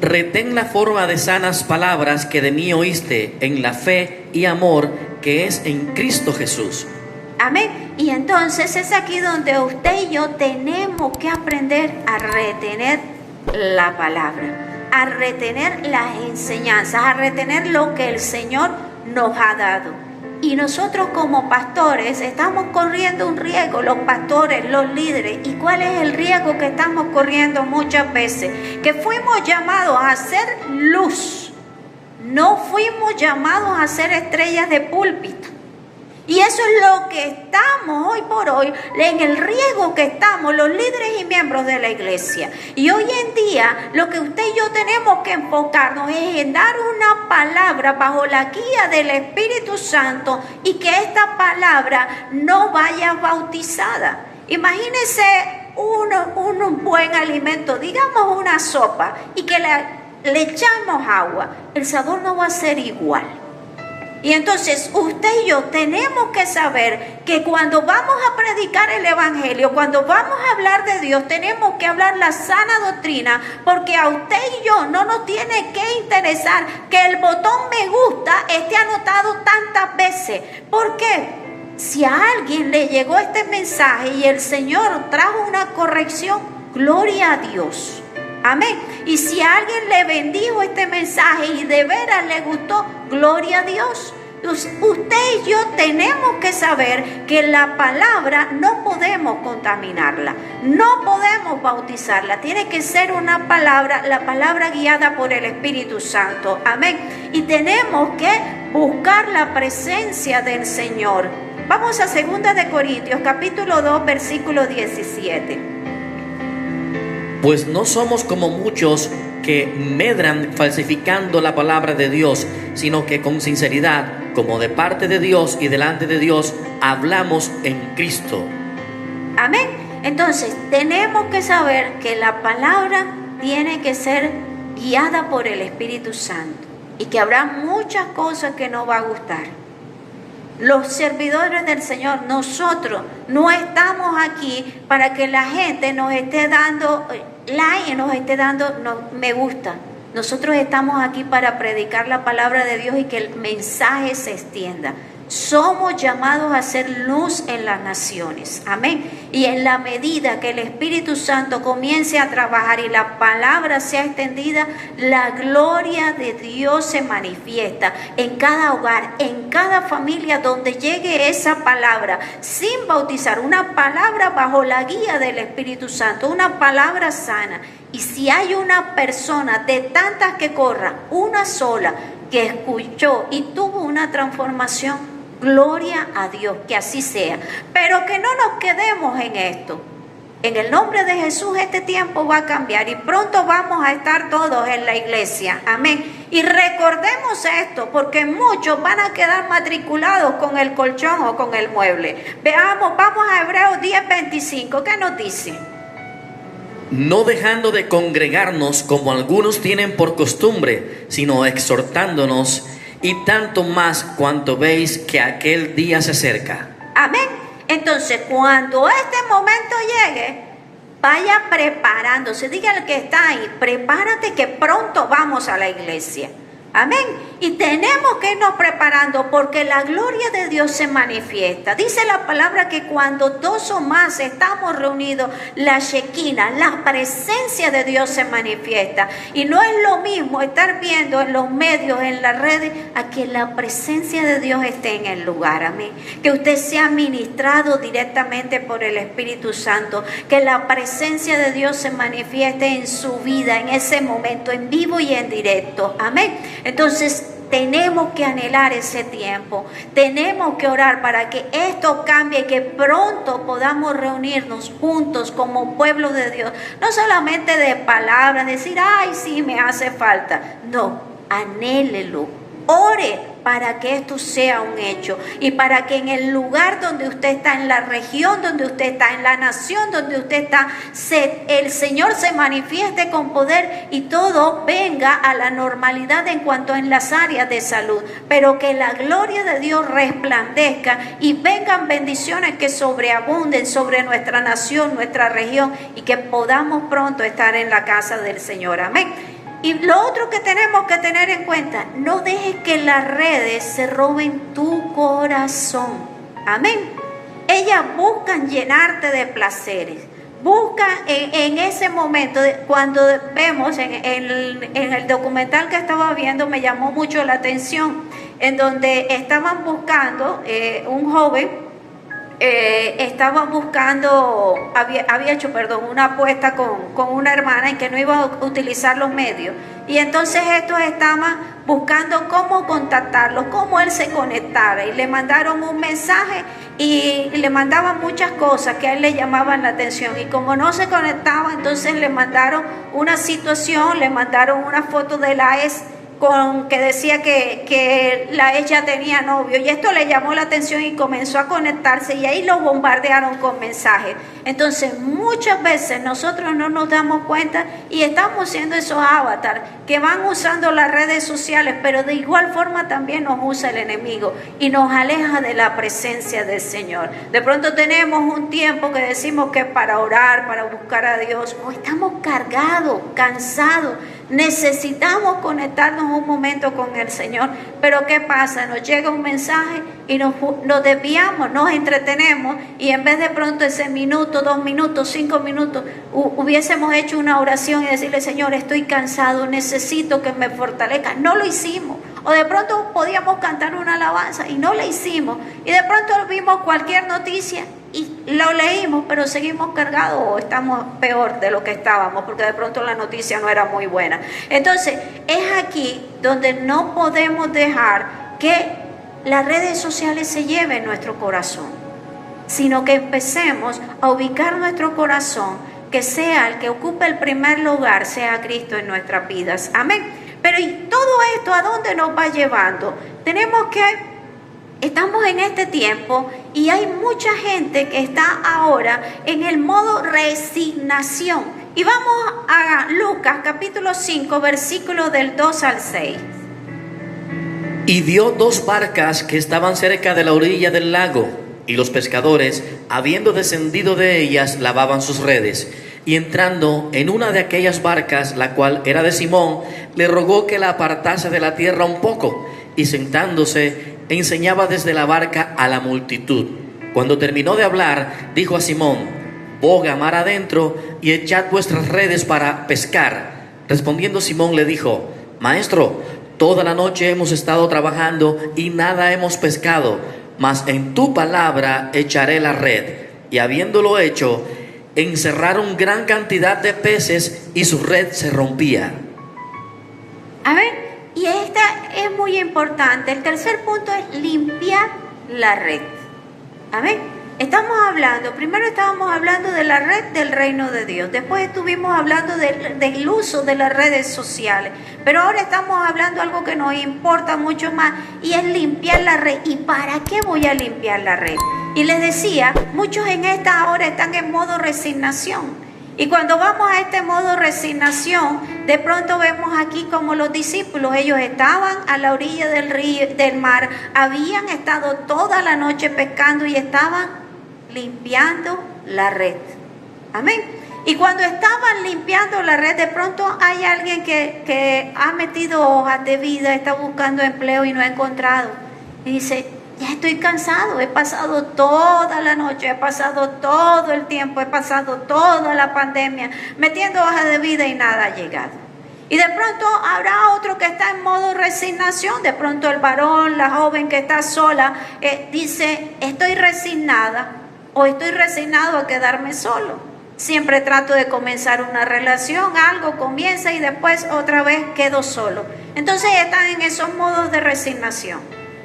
Retén la forma de sanas palabras que de mí oíste en la fe y amor que es en Cristo Jesús. Amén. Y entonces es aquí donde usted y yo tenemos que aprender a retener la palabra, a retener las enseñanzas, a retener lo que el Señor nos ha dado. Y nosotros como pastores estamos corriendo un riesgo, los pastores, los líderes. ¿Y cuál es el riesgo que estamos corriendo muchas veces? Que fuimos llamados a ser luz, no fuimos llamados a ser estrellas de púlpito. Y eso es lo que estamos hoy por hoy, en el riesgo que estamos los líderes y miembros de la iglesia. Y hoy en día lo que usted y yo tenemos que enfocarnos es en dar una palabra bajo la guía del Espíritu Santo y que esta palabra no vaya bautizada. Imagínese un buen alimento, digamos una sopa, y que le echamos agua, el sabor no va a ser igual. Y entonces usted y yo tenemos que saber que cuando vamos a predicar el evangelio, cuando vamos a hablar de Dios, tenemos que hablar la sana doctrina, porque a usted y yo no nos tiene que interesar que el botón me gusta esté anotado tantas veces. ¿Por qué? Si a alguien le llegó este mensaje y el Señor trajo una corrección, gloria a Dios. Amén. Y si a alguien le bendijo este mensaje y de veras le gustó, gloria a Dios. Usted y yo tenemos que saber que la palabra no podemos contaminarla, no podemos bautizarla. Tiene que ser una palabra, la palabra guiada por el Espíritu Santo. Amén. Y tenemos que buscar la presencia del Señor. Vamos a 2 de Corintios, capítulo 2, versículo 17. Pues no somos como muchos que medran falsificando la palabra de Dios, sino que con sinceridad, como de parte de Dios y delante de Dios, hablamos en Cristo. Amén. Entonces, tenemos que saber que la palabra tiene que ser guiada por el Espíritu Santo y que habrá muchas cosas que no va a gustar. Los servidores del Señor, nosotros no estamos aquí para que la gente nos esté dando like, nos esté dando me gusta. Nosotros estamos aquí para predicar la palabra de Dios y que el mensaje se extienda. Somos llamados a ser luz en las naciones. Amén. Y en la medida que el Espíritu Santo comience a trabajar y la palabra sea extendida, la gloria de Dios se manifiesta en cada hogar, en cada familia donde llegue esa palabra, sin bautizar, una palabra bajo la guía del Espíritu Santo, una palabra sana. Y si hay una persona de tantas que corra, una sola que escuchó y tuvo una transformación, gloria a Dios, que así sea. Pero que no nos quedemos en esto. En el nombre de Jesús este tiempo va a cambiar y pronto vamos a estar todos en la iglesia. Amén. Y recordemos esto, porque muchos van a quedar matriculados con el colchón o con el mueble. Veamos, vamos a Hebreos 10:25. ¿Qué nos dice? No dejando de congregarnos como algunos tienen por costumbre, sino exhortándonos, y tanto más cuanto veis que aquel día se acerca. Amén. Entonces, cuando este momento llegue, vaya preparándose. Diga al que está ahí, prepárate que pronto vamos a la iglesia. Amén. Y tenemos que irnos preparando porque la gloria de Dios se manifiesta. Dice la palabra que cuando dos o más estamos reunidos, la Shekinah, la presencia de Dios se manifiesta. Y no es lo mismo estar viendo en los medios, en las redes, a que la presencia de Dios esté en el lugar. Amén. Que usted sea ministrado directamente por el Espíritu Santo. Que la presencia de Dios se manifieste en su vida, en ese momento, en vivo y en directo. Amén. Entonces tenemos que anhelar ese tiempo, tenemos que orar para que esto cambie y que pronto podamos reunirnos juntos como pueblo de Dios. No solamente de palabras, decir, ay, sí, me hace falta. No, anhélelo, ore para que esto sea un hecho y para que en el lugar donde usted está, en la región donde usted está, en la nación donde usted está, el Señor se manifieste con poder y todo venga a la normalidad en cuanto en las áreas de salud, pero que la gloria de Dios resplandezca y vengan bendiciones que sobreabunden sobre nuestra nación, nuestra región, y que podamos pronto estar en la casa del Señor. Amén. Y lo otro que tenemos que tener en cuenta, no dejes que las redes se roben tu corazón. Amén. Ellas buscan llenarte de placeres. Buscan en ese momento, cuando vemos en el documental que estaba viendo, me llamó mucho la atención, en donde estaban buscando un joven. Estaba buscando, había hecho una apuesta con una hermana en que no iba a utilizar los medios, y entonces estos estaban buscando cómo contactarlos, cómo él se conectara, y le mandaron un mensaje y le mandaban muchas cosas que a él le llamaban la atención, y como no se conectaba, entonces le mandaron una situación, le mandaron una foto de la ex que decía que la ex ya tenía novio, y esto le llamó la atención y comenzó a conectarse, y ahí lo bombardearon con mensajes. Entonces muchas veces nosotros no nos damos cuenta y estamos siendo esos avatars que van usando las redes sociales, pero de igual forma también nos usa el enemigo y nos aleja de la presencia del Señor. De pronto tenemos un tiempo que decimos que es para orar, para buscar a Dios, o estamos cargados, cansados. Necesitamos conectarnos un momento con el Señor, pero ¿qué pasa? Nos llega un mensaje y nos desviamos, nos entretenemos, y en vez de pronto ese minuto, 2 minutos, 5 minutos, hubiésemos hecho una oración y decirle: Señor, estoy cansado, necesito que me fortalezca. No lo hicimos. O de pronto podíamos cantar una alabanza y no la hicimos, y de pronto vimos cualquier noticia y lo leímos, pero seguimos cargados o estamos peor de lo que estábamos, porque de pronto la noticia no era muy buena. Entonces es aquí donde no podemos dejar que las redes sociales se lleven nuestro corazón, sino que empecemos a ubicar nuestro corazón, que sea el que ocupe el primer lugar, sea Cristo en nuestras vidas. Amén. Pero ¿y todo esto a dónde nos va llevando? Estamos en este tiempo y hay mucha gente que está ahora en el modo resignación. Y vamos a Lucas capítulo 5, versículos del 2 al 6. Y vio 2 barcas que estaban cerca de la orilla del lago, y los pescadores, habiendo descendido de ellas, lavaban sus redes. Y entrando en una de aquellas barcas, la cual era de Simón, le rogó que la apartase de la tierra un poco, y sentándose, enseñaba desde la barca a la multitud. Cuando terminó de hablar, dijo a Simón: boga mar adentro y echad vuestras redes para pescar. Respondiendo Simón le dijo: Maestro, toda la noche hemos estado trabajando y nada hemos pescado, mas en tu palabra echaré la red. Y habiéndolo hecho, encerraron gran cantidad de peces y su red se rompía. A ver, y esta es muy importante. El tercer punto es limpiar la red. A ver, primero estábamos hablando de la red del reino de Dios, después estuvimos hablando del uso de las redes sociales, pero ahora estamos hablando de algo que nos importa mucho más, y es limpiar la red. ¿Y para qué voy a limpiar la red? Y les decía, muchos en esta hora están en modo resignación. Y cuando vamos a este modo resignación, de pronto vemos aquí como los discípulos, ellos estaban a la orilla del mar, habían estado toda la noche pescando y estaban limpiando la red. Amén. Y cuando estaban limpiando la red, de pronto hay alguien que ha metido hojas de vida, está buscando empleo y no ha encontrado. Y dice: ya estoy cansado, he pasado toda la noche, he pasado todo el tiempo, he pasado toda la pandemia metiendo hojas de vida y nada ha llegado. Y de pronto habrá otro que está en modo resignación. De pronto el varón, la joven que está sola, dice: estoy resignada o estoy resignado a quedarme solo. Siempre trato de comenzar una relación, algo comienza y después otra vez quedo solo. Entonces están en esos modos de resignación.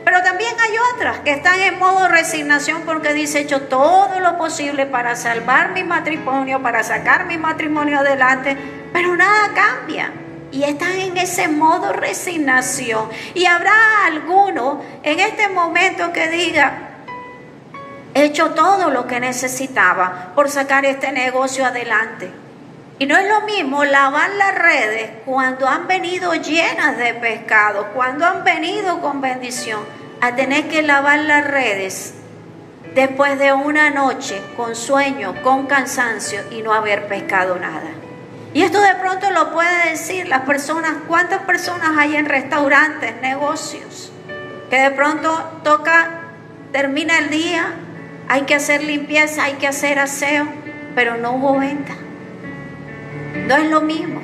Pero también hay otras que están en modo resignación porque dice: he hecho todo lo posible para salvar mi matrimonio, para sacar mi matrimonio adelante, pero nada cambia. y están en ese modo resignación. Y habrá alguno en este momento que diga, he hecho todo lo que necesitaba por sacar este negocio adelante. Y no es lo mismo lavar las redes cuando han venido llenas de pescado, cuando han venido con bendición, a tener que lavar las redes después de una noche con sueño, con cansancio y no haber pescado nada. Y esto de pronto lo pueden decir las personas. ¿Cuántas personas hay en restaurantes, negocios, que de pronto termina el día, hay que hacer limpieza, hay que hacer aseo, pero no hubo venta? No es lo mismo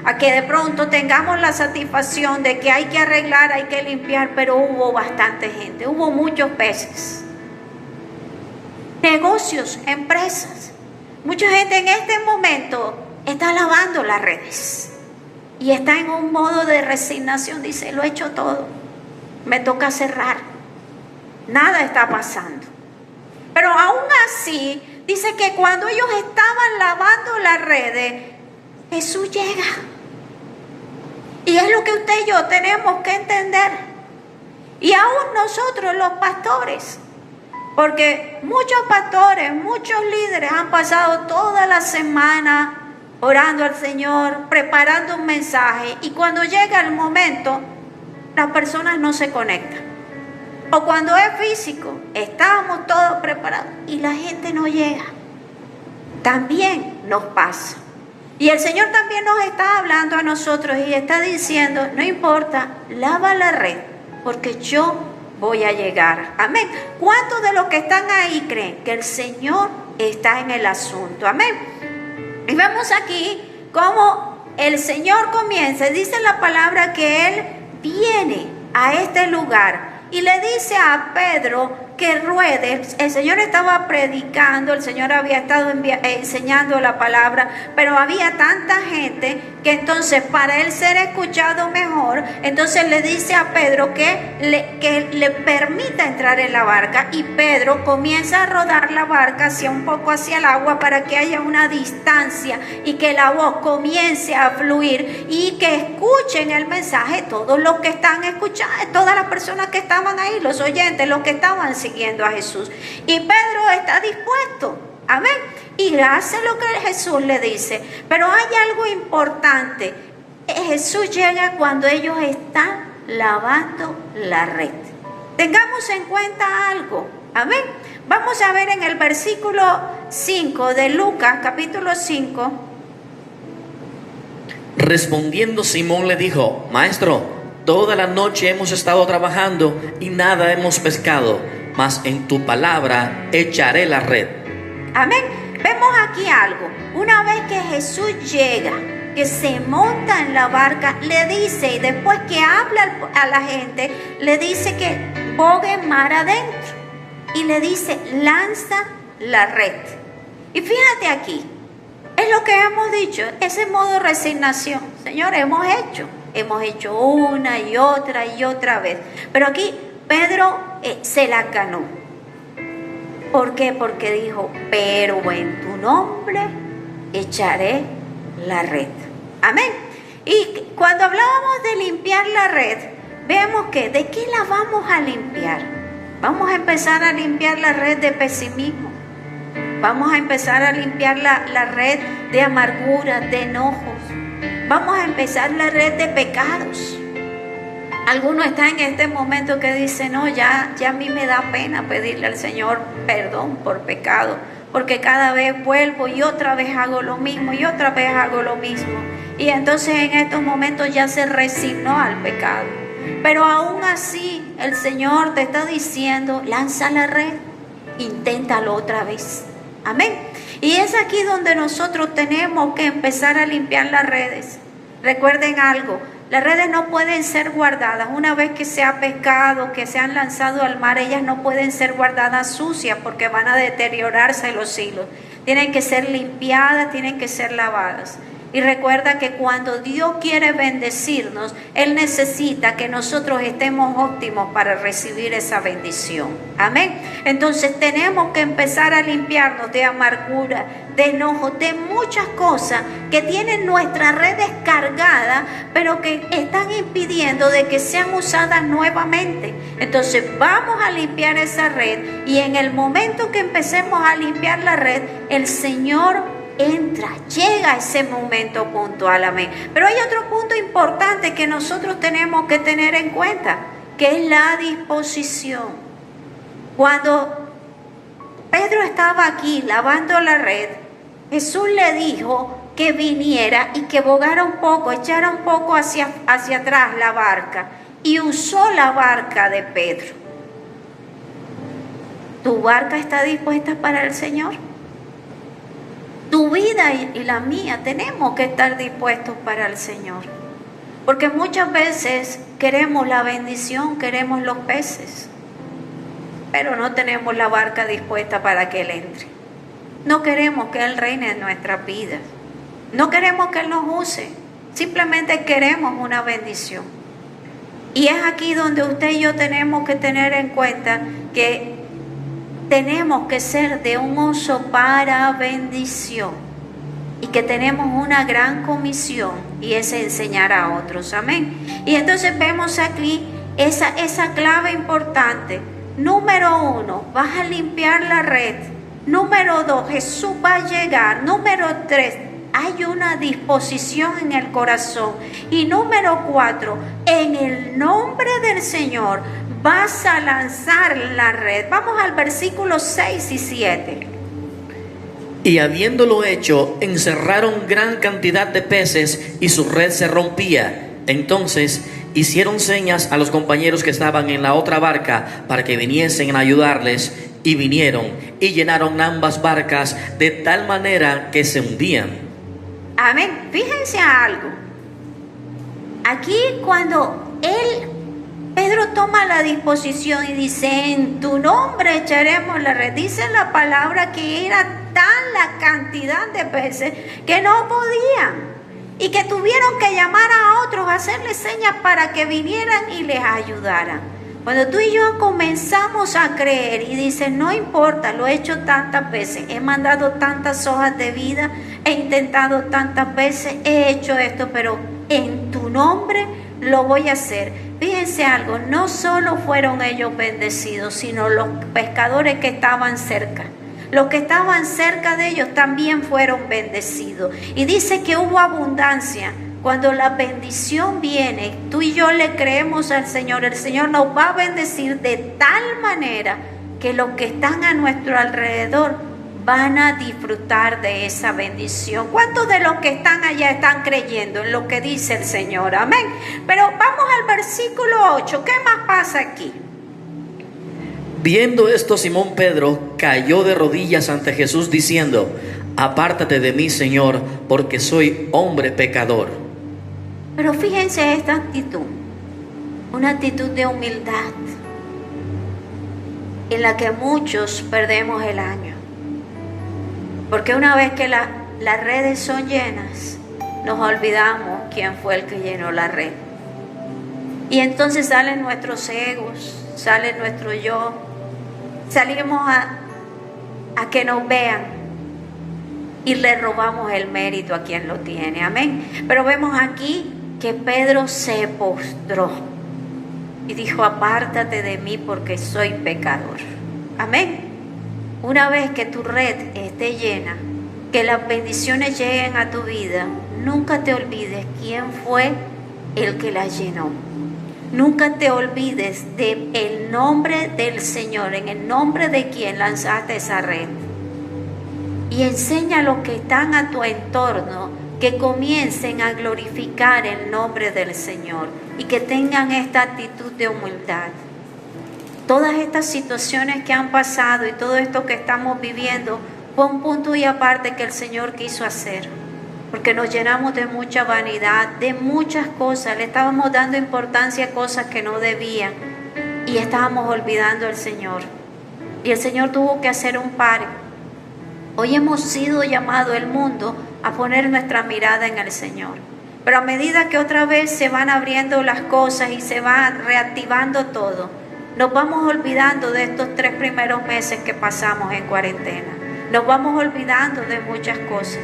a que de pronto tengamos la satisfacción de que hay que arreglar, hay que limpiar, pero hubo bastante gente, hubo muchos peces. Negocios, empresas, mucha gente en este momento está lavando las redes y está en un modo de resignación. Dice, lo he hecho todo, me toca cerrar, nada está pasando. Pero aún así, dice que cuando ellos estaban lavando las redes, Jesús llega. Y es lo que usted y yo tenemos que entender. Y aún nosotros los pastores, porque muchos pastores, muchos líderes han pasado toda la semana orando al Señor, preparando un mensaje, y cuando llega el momento, las personas no se conectan. O cuando es físico, estábamos todos preparados y la gente no llega. También nos pasa. Y el Señor también nos está hablando a nosotros y está diciendo, no importa, lava la red, porque yo voy a llegar. Amén. ¿Cuántos de los que están ahí creen que el Señor está en el asunto? Amén. Y vemos aquí cómo el Señor comienza, dice la palabra que Él viene a este lugar y le dice a Pedro que ruede. El Señor estaba predicando, el Señor había estado enseñando la palabra, pero había tanta gente que entonces para él ser escuchado mejor, entonces le dice a Pedro que le permita entrar en la barca, y Pedro comienza a rodar la barca un poco hacia el agua para que haya una distancia y que la voz comience a fluir y que escuchen el mensaje todos los que están escuchando, todas las personas que estaban ahí, los oyentes, los que estaban siguiendo a Jesús. Y Pedro está dispuesto, amén, y hace lo que Jesús le dice. Pero hay algo importante: Jesús llega cuando ellos están lavando la red. Tengamos en cuenta algo, amén. Vamos a ver en el versículo 5 de Lucas, capítulo 5. Respondiendo Simón le dijo, Maestro, toda la noche hemos estado trabajando y nada hemos pescado, mas en tu palabra echaré la red. Amén. Vemos aquí algo. Una vez que Jesús llega, que se monta en la barca, le dice, y después que habla a la gente, le dice que bogue mar adentro. Y le dice, lanza la red. Y fíjate aquí, es lo que hemos dicho, ese modo de resignación. Señor, hemos hecho una y otra vez. Pero aquí Pedro se la ganó. ¿Por qué? Porque dijo, pero en tu nombre echaré la red. Amén. Y cuando hablábamos de limpiar la red, vemos que ¿de qué la vamos a limpiar? Vamos a empezar a limpiar la red de pesimismo. Vamos a empezar a limpiar la red de amargura, de enojos. Vamos a empezar la red de pecados. Algunos están en este momento que dicen, no, ya a mí me da pena pedirle al Señor perdón por pecado, porque cada vez vuelvo y otra vez hago lo mismo y otra vez hago lo mismo. Y entonces en estos momentos ya se resignó al pecado. Pero aún así el Señor te está diciendo, lanza la red, inténtalo otra vez. Amén. Y es aquí donde nosotros tenemos que empezar a limpiar las redes. Recuerden algo, las redes no pueden ser guardadas. Una vez que se ha pescado, que se han lanzado al mar, ellas no pueden ser guardadas sucias porque van a deteriorarse los hilos. Tienen que ser limpiadas, tienen que ser lavadas. Y recuerda que cuando Dios quiere bendecirnos, Él necesita que nosotros estemos óptimos para recibir esa bendición. Amén. Entonces tenemos que empezar a limpiarnos de amargura, de enojo, de muchas cosas que tienen nuestra red descargada, pero que están impidiendo de que sean usadas nuevamente. Entonces vamos a limpiar esa red, y en el momento que empecemos a limpiar la red, el Señor entra, llega a ese momento puntual, amén. Pero hay otro punto importante que nosotros tenemos que tener en cuenta, que es la disposición. Cuando Pedro estaba aquí lavando la red, Jesús le dijo que viniera y que bogara un poco, echara un poco hacia atrás la barca, y usó la barca de Pedro. ¿Tu barca está dispuesta para el Señor? Tu vida y la mía tenemos que estar dispuestos para el Señor. Porque muchas veces queremos la bendición, queremos los peces, pero no tenemos la barca dispuesta para que Él entre. No queremos que Él reine en nuestras vidas. No queremos que Él nos use. Simplemente queremos una bendición. Y es aquí donde usted y yo tenemos que tener en cuenta que tenemos que ser de un uso para bendición, y que tenemos una gran comisión, y es enseñar a otros. Amén. Y entonces vemos aquí esa clave importante. Número 1, vas a limpiar la red. Número 2, Jesús va a llegar. Número 3, hay una disposición en el corazón. Y número 4, en el nombre del Señor vas a lanzar la red. Vamos al versículo 6 y 7. Y habiéndolo hecho, encerraron gran cantidad de peces, y su red se rompía. Entonces hicieron señas a los compañeros que estaban en la otra barca para que viniesen a ayudarles, y vinieron y llenaron ambas barcas de tal manera que se hundían. Amén. Fíjense algo. Aquí cuando Pedro toma la disposición y dice: en tu nombre echaremos la red. Dice la palabra que era tal la cantidad de peces que no podían, y que tuvieron que llamar a otros, hacerles señas para que vinieran y les ayudaran. Cuando tú y yo comenzamos a creer y dices: no importa, lo he hecho tantas veces, he mandado tantas hojas de vida, he intentado tantas veces, he hecho esto, pero en tu nombre lo voy a hacer. Fíjense algo, no solo fueron ellos bendecidos, sino los pescadores que estaban cerca. Los que estaban cerca de ellos también fueron bendecidos. Y dice que hubo abundancia. Cuando la bendición viene, tú y yo le creemos al Señor, el Señor nos va a bendecir de tal manera que los que están a nuestro alrededor van a disfrutar de esa bendición. ¿Cuántos de los que están allá están creyendo en lo que dice el Señor? Amén. Pero vamos al versículo 8. ¿Qué más pasa aquí? Viendo esto, Simón Pedro cayó de rodillas ante Jesús diciendo: apártate de mí, Señor, porque soy hombre pecador. Pero fíjense esta actitud, una actitud de humildad en la que muchos perdemos el año. Porque una vez que las redes son llenas, nos olvidamos quién fue el que llenó la red. Y entonces salen nuestros egos, sale nuestro yo, salimos a que nos vean y le robamos el mérito a quien lo tiene. Amén. Pero vemos aquí que Pedro se postró y dijo: apártate de mí porque soy pecador. Amén. Una vez que tu red esté llena, que las bendiciones lleguen a tu vida, nunca te olvides quién fue el que la llenó. Nunca te olvides del nombre del Señor, en el nombre de quien lanzaste esa red. Y enseña a los que están a tu entorno que comiencen a glorificar el nombre del Señor y que tengan esta actitud de humildad. Todas estas situaciones que han pasado y todo esto que estamos viviendo fue un punto y aparte que el Señor quiso hacer, porque nos llenamos de mucha vanidad, de muchas cosas, le estábamos dando importancia a cosas que no debían y estábamos olvidando al Señor. Y el Señor tuvo que hacer un pare. Hoy hemos sido llamados, el mundo a poner nuestra mirada en el Señor. Pero a medida que otra vez se van abriendo las cosas y se va reactivando todo, nos vamos olvidando de estos 3 primeros meses que pasamos en cuarentena. Nos vamos olvidando de muchas cosas.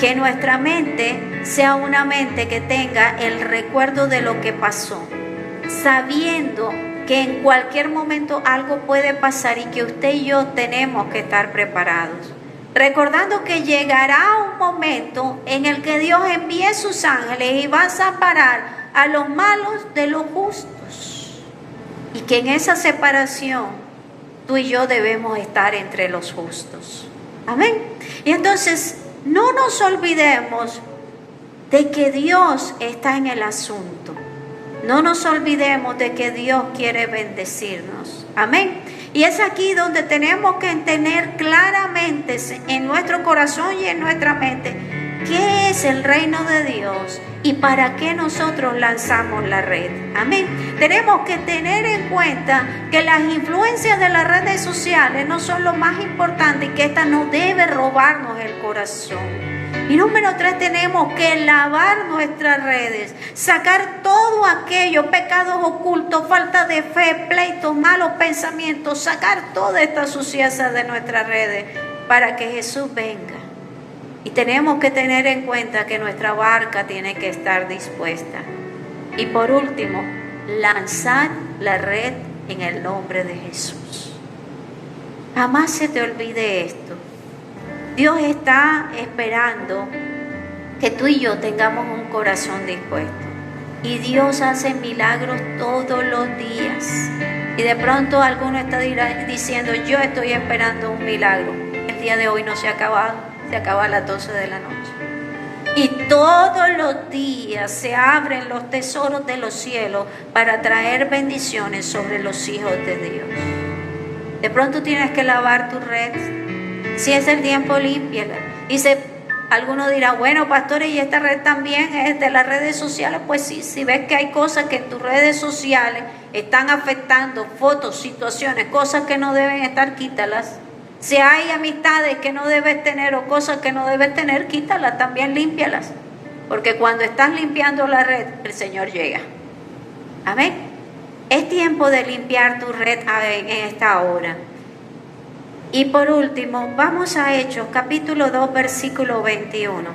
Que nuestra mente sea una mente que tenga el recuerdo de lo que pasó, sabiendo que en cualquier momento algo puede pasar y que usted y yo tenemos que estar preparados. Recordando que llegará un momento en el que Dios envíe sus ángeles y va a separar a los malos de los justos. Y que en esa separación tú y yo debemos estar entre los justos. Amén. Y entonces no nos olvidemos de que Dios está en el asunto. No nos olvidemos de que Dios quiere bendecirnos. Amén. Y es aquí donde tenemos que tener claramente en nuestro corazón y en nuestra mente qué es el reino de Dios y para qué nosotros lanzamos la red. Amén. Tenemos que tener en cuenta que las influencias de las redes sociales no son lo más importante y que esta no debe robarnos el corazón. Y número 3, tenemos que lavar nuestras redes, sacar todo aquello, pecados ocultos, falta de fe, pleitos, malos pensamientos, sacar toda esta suciedad de nuestras redes para que Jesús venga. Y tenemos que tener en cuenta que nuestra barca tiene que estar dispuesta. Y por último, lanzar la red en el nombre de Jesús. Jamás se te olvide esto. Dios está esperando que tú y yo tengamos un corazón dispuesto. Y Dios hace milagros todos los días. Y de pronto alguno está diciendo, yo estoy esperando un milagro. El día de hoy no se ha acabado, se acaba a las 12 de la noche. Y todos los días se abren los tesoros de los cielos para traer bendiciones sobre los hijos de Dios. De pronto tienes que lavar tu red. Si es el tiempo, límpiala. Y alguno dirá, bueno, pastores, ¿y esta red también es de las redes sociales? Pues sí, si ves que hay cosas que en tus redes sociales están afectando, fotos, situaciones, cosas que no deben estar, quítalas. Si hay amistades que no debes tener o cosas que no debes tener, quítalas, también límpialas. Porque cuando estás limpiando la red, el Señor llega. Amén. Es tiempo de limpiar tu red en esta hora. Y por último, vamos a Hechos, capítulo 2, versículo 21.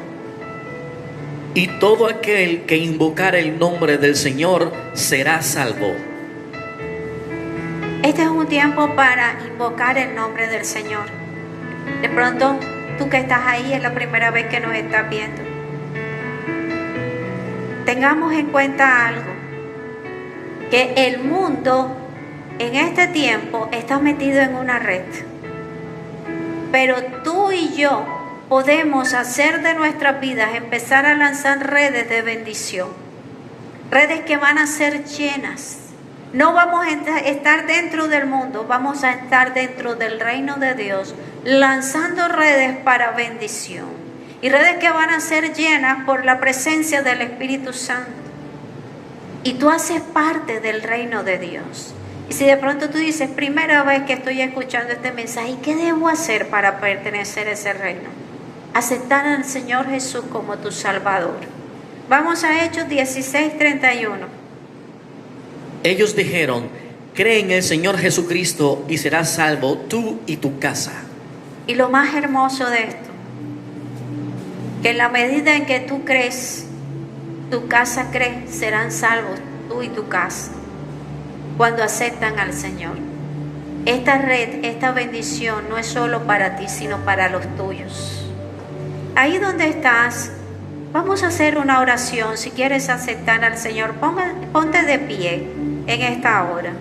Y todo aquel que invocare el nombre del Señor será salvo. Este es un tiempo para invocar el nombre del Señor. De pronto, tú que estás ahí es la primera vez que nos estás viendo. Tengamos en cuenta algo, que el mundo en este tiempo está metido en una red. Pero tú y yo podemos hacer de nuestras vidas, empezar a lanzar redes de bendición. Redes que van a ser llenas. No vamos a estar dentro del mundo, vamos a estar dentro del reino de Dios, lanzando redes para bendición. Y redes que van a ser llenas por la presencia del Espíritu Santo. Y tú haces parte del reino de Dios. Y si de pronto tú dices, primera vez que estoy escuchando este mensaje, ¿y qué debo hacer para pertenecer a ese reino? Aceptar al Señor Jesús como tu Salvador. Vamos a Hechos 16:31. Ellos dijeron, cree en el Señor Jesucristo y serás salvo tú y tu casa. Y lo más hermoso de esto, que en la medida en que tú crees, tu casa cree, serán salvos tú y tu casa. Cuando aceptan al Señor. Esta red, esta bendición no es solo para ti, sino para los tuyos. Ahí donde estás, vamos a hacer una oración. Si quieres aceptar al Señor, ponte de pie en esta hora.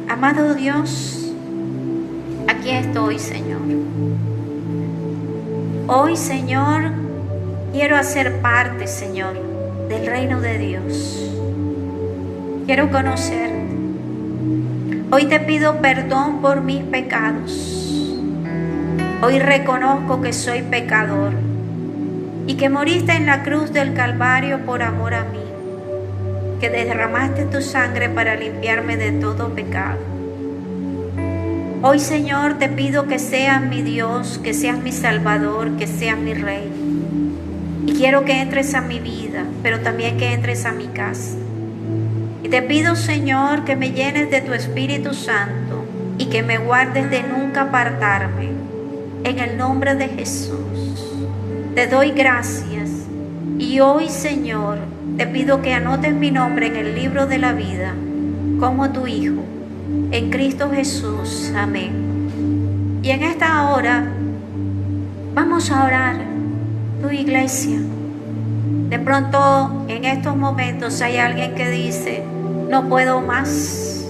Amado Dios, aquí estoy, Señor. Hoy, Señor, quiero hacer parte, Señor, del reino de Dios. Quiero conocerte. Hoy te pido perdón por mis pecados. Hoy reconozco que soy pecador y que moriste en la cruz del Calvario por amor a mí, que derramaste tu sangre para limpiarme de todo pecado. Hoy, Señor, te pido que seas mi Dios, que seas mi Salvador, que seas mi Rey. Y quiero que entres a mi vida, pero también que entres a mi casa. Y te pido, Señor, que me llenes de tu Espíritu Santo y que me guardes de nunca apartarme. En el nombre de Jesús, te doy gracias. Y hoy, Señor, te pido que anotes mi nombre en el libro de la vida como tu Hijo, en Cristo Jesús. Amén. Y en esta hora vamos a orar, tu iglesia. De pronto en estos momentos hay alguien que dice: no puedo más.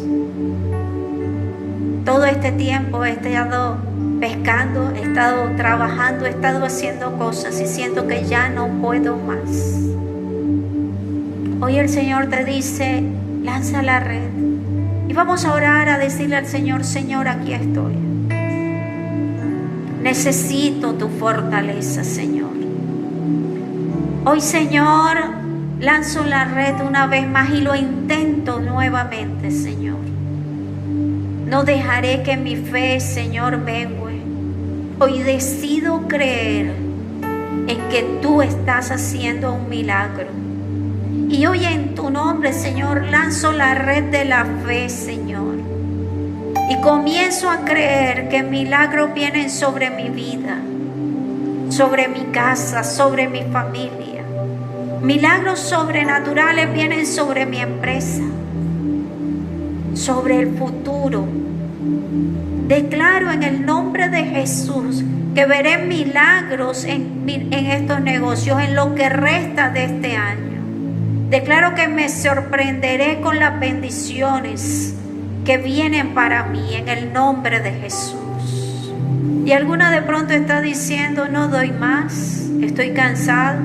Todo este tiempo he estado pescando, he estado trabajando, he estado haciendo cosas y siento que ya no puedo más. Hoy el Señor te dice: lanza la red. Y vamos a orar, a decirle al Señor: Señor, aquí estoy. Necesito tu fortaleza, Señor. Hoy, Señor, lanzo la red una vez más y lo intento nuevamente, Señor. No dejaré que mi fe, Señor, mengue. Hoy decido creer en que tú estás haciendo un milagro. Y hoy en tu nombre, Señor, lanzo la red de la fe, Señor. Y comienzo a creer que milagros vienen sobre mi vida, sobre mi casa, sobre mi familia. Milagros sobrenaturales vienen sobre mi empresa, sobre el futuro. Declaro en el nombre de Jesús que veré milagros en estos negocios, en lo que resta de este año. Declaro que me sorprenderé con las bendiciones que vienen para mí en el nombre de Jesús. Y alguna de pronto está diciendo: no doy más, estoy cansado,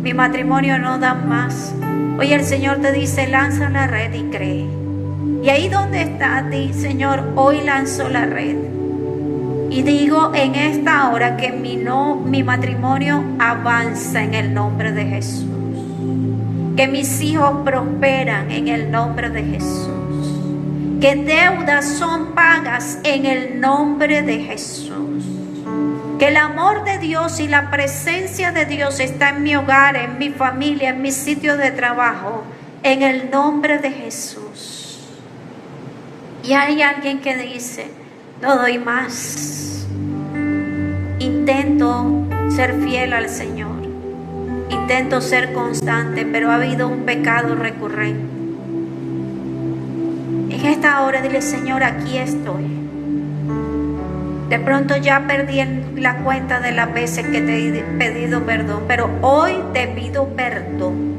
mi matrimonio no da más. Hoy el Señor te dice: lanza la red y cree. Y ahí donde está, di: Señor, hoy lanzo la red. Y digo en esta hora que mi matrimonio avanza en el nombre de Jesús. Que mis hijos prosperan en el nombre de Jesús. Que deudas son pagas en el nombre de Jesús. Que el amor de Dios y la presencia de Dios está en mi hogar, en mi familia, en mi sitio de trabajo, en el nombre de Jesús. Y hay alguien que dice: no doy más. Intento ser fiel al Señor. Intento ser constante, pero ha habido un pecado recurrente. En esta hora dile: Señor, aquí estoy. De pronto ya perdí la cuenta de las veces que te he pedido perdón, pero hoy te pido perdón.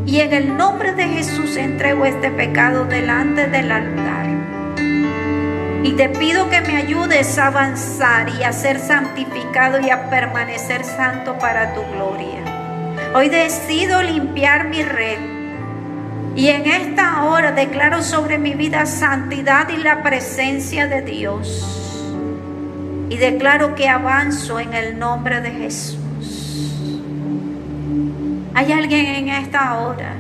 Y en el nombre de Jesús entrego este pecado delante del altar. Y te pido que me ayudes a avanzar y a ser santificado y a permanecer santo para tu gloria. Hoy decido limpiar mi red. Y en esta hora declaro sobre mi vida santidad y la presencia de Dios. Y declaro que avanzo en el nombre de Jesús. Hay alguien en esta hora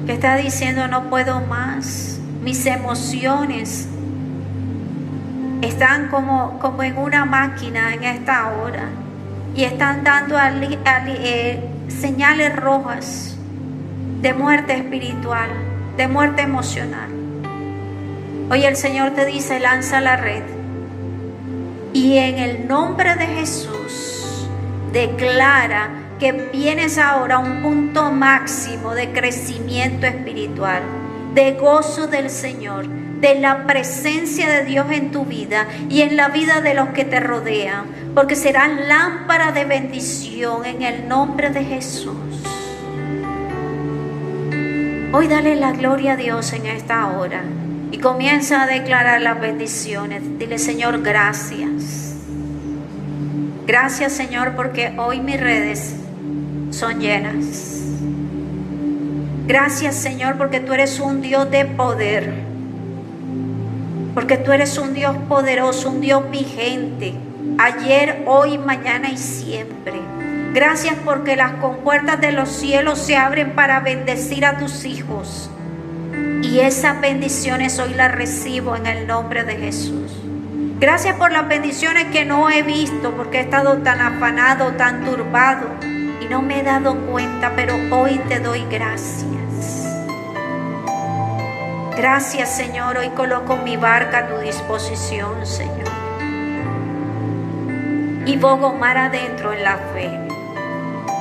que está diciendo: no puedo más. Mis emociones están como en una máquina en esta hora y están dando señales rojas de muerte espiritual, de muerte emocional. Hoy el Señor te dice: lanza la red. Y en el nombre de Jesús declara que vienes ahora a un punto máximo de crecimiento espiritual, de gozo del Señor, de la presencia de Dios en tu vida y en la vida de los que te rodean, porque serás lámpara de bendición en el nombre de Jesús. Hoy dale la gloria a Dios en esta hora y comienza a declarar las bendiciones. Dile: Señor, gracias. Gracias, Señor, porque hoy mis redes son llenas. Gracias, Señor, porque tú eres un Dios de poder. Porque tú eres un Dios poderoso, un Dios vigente. Ayer, hoy, mañana y siempre. Gracias porque las compuertas de los cielos se abren para bendecir a tus hijos. Y esas bendiciones hoy las recibo en el nombre de Jesús. Gracias por las bendiciones que no he visto porque he estado tan afanado, tan turbado y no me he dado cuenta, pero hoy te doy gracias. Gracias, Señor. Hoy coloco mi barca a tu disposición, Señor. Y bogo mar adentro en la fe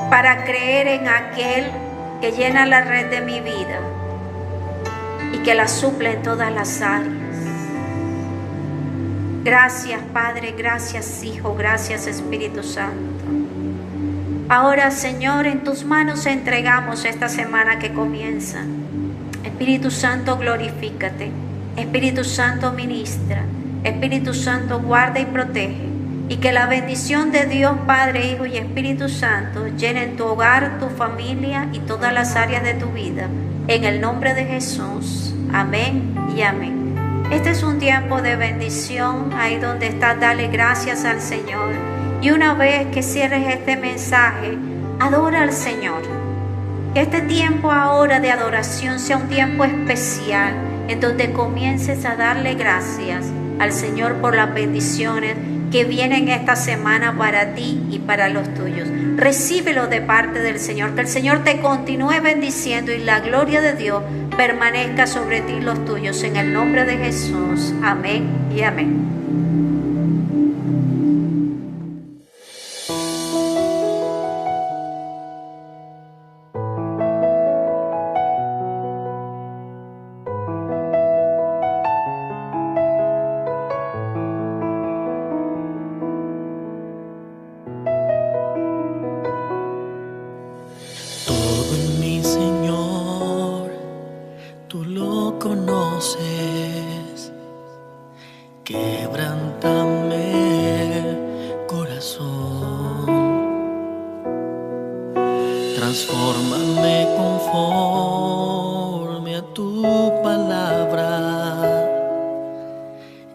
para creer en aquel que llena la red de mi vida y que la suple en todas las áreas. Gracias, Padre, gracias, Hijo, gracias, Espíritu Santo. Ahora, Señor, en tus manos entregamos esta semana que comienza. Espíritu Santo, glorifícate. Espíritu Santo, ministra. Espíritu Santo, guarda y protege. Y que la bendición de Dios, Padre, Hijo y Espíritu Santo llenen tu hogar, tu familia y todas las áreas de tu vida. En el nombre de Jesús. Amén y amén. Este es un tiempo de bendición. Ahí donde estás, dale gracias al Señor. Y una vez que cierres este mensaje, adora al Señor. Que este tiempo ahora de adoración sea un tiempo especial en donde comiences a darle gracias al Señor por las bendiciones que vienen esta semana para ti y para los tuyos. Recíbelo de parte del Señor. Que el Señor te continúe bendiciendo y la gloria de Dios permanezca sobre ti y los tuyos. En el nombre de Jesús. Amén y amén. Transfórmame conforme a tu palabra.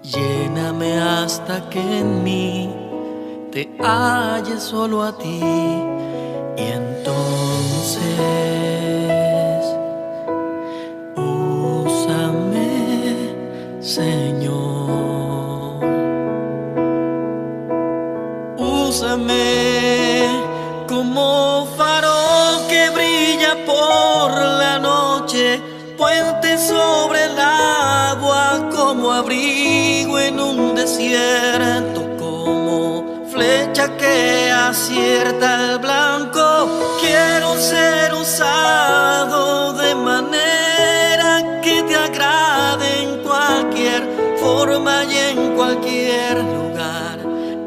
Lléname hasta que en mí te halle solo a ti. Y entonces úsame, Señor. Úsame como farol que brilla por la noche, puente sobre el agua, como abrigo en un desierto, como flecha que acierta el blanco. Quiero ser usado de manera que te agrade en cualquier forma y en cualquier lugar.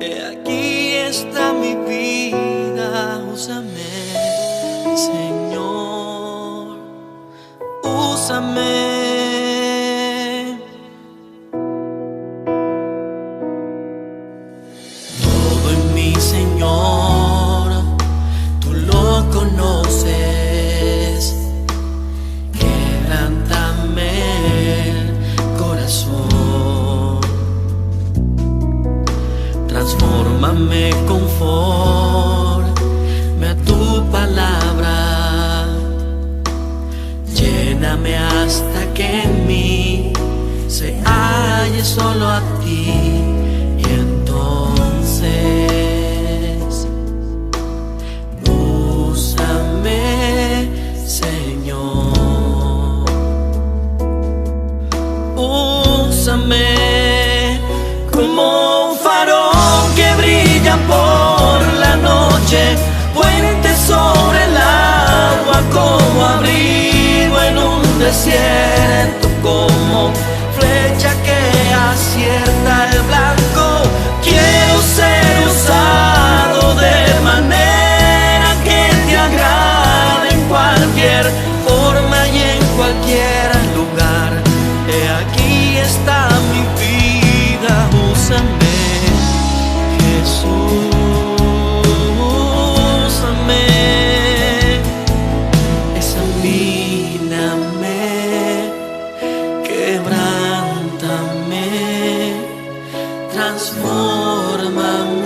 He aquí está mi vida. Úsame, Señor, úsame. Todo en mí, Señor, tú lo conoces. Quebrántame el corazón. Transfórmame conforme a tu palabra. Lléname hasta que en mí se halle solo a ti. Y entonces úsame, Señor. Úsame como un farol que brilla por la noche, puente sobre el agua, como abrigo en un desierto, como flecha que acierta el blanco. Quiero ser usado de manera que te agrade en cualquier forma y en cualquier lugar. He aquí está mi vida. Úsame, Jesús. Quebrántame, transfórmame.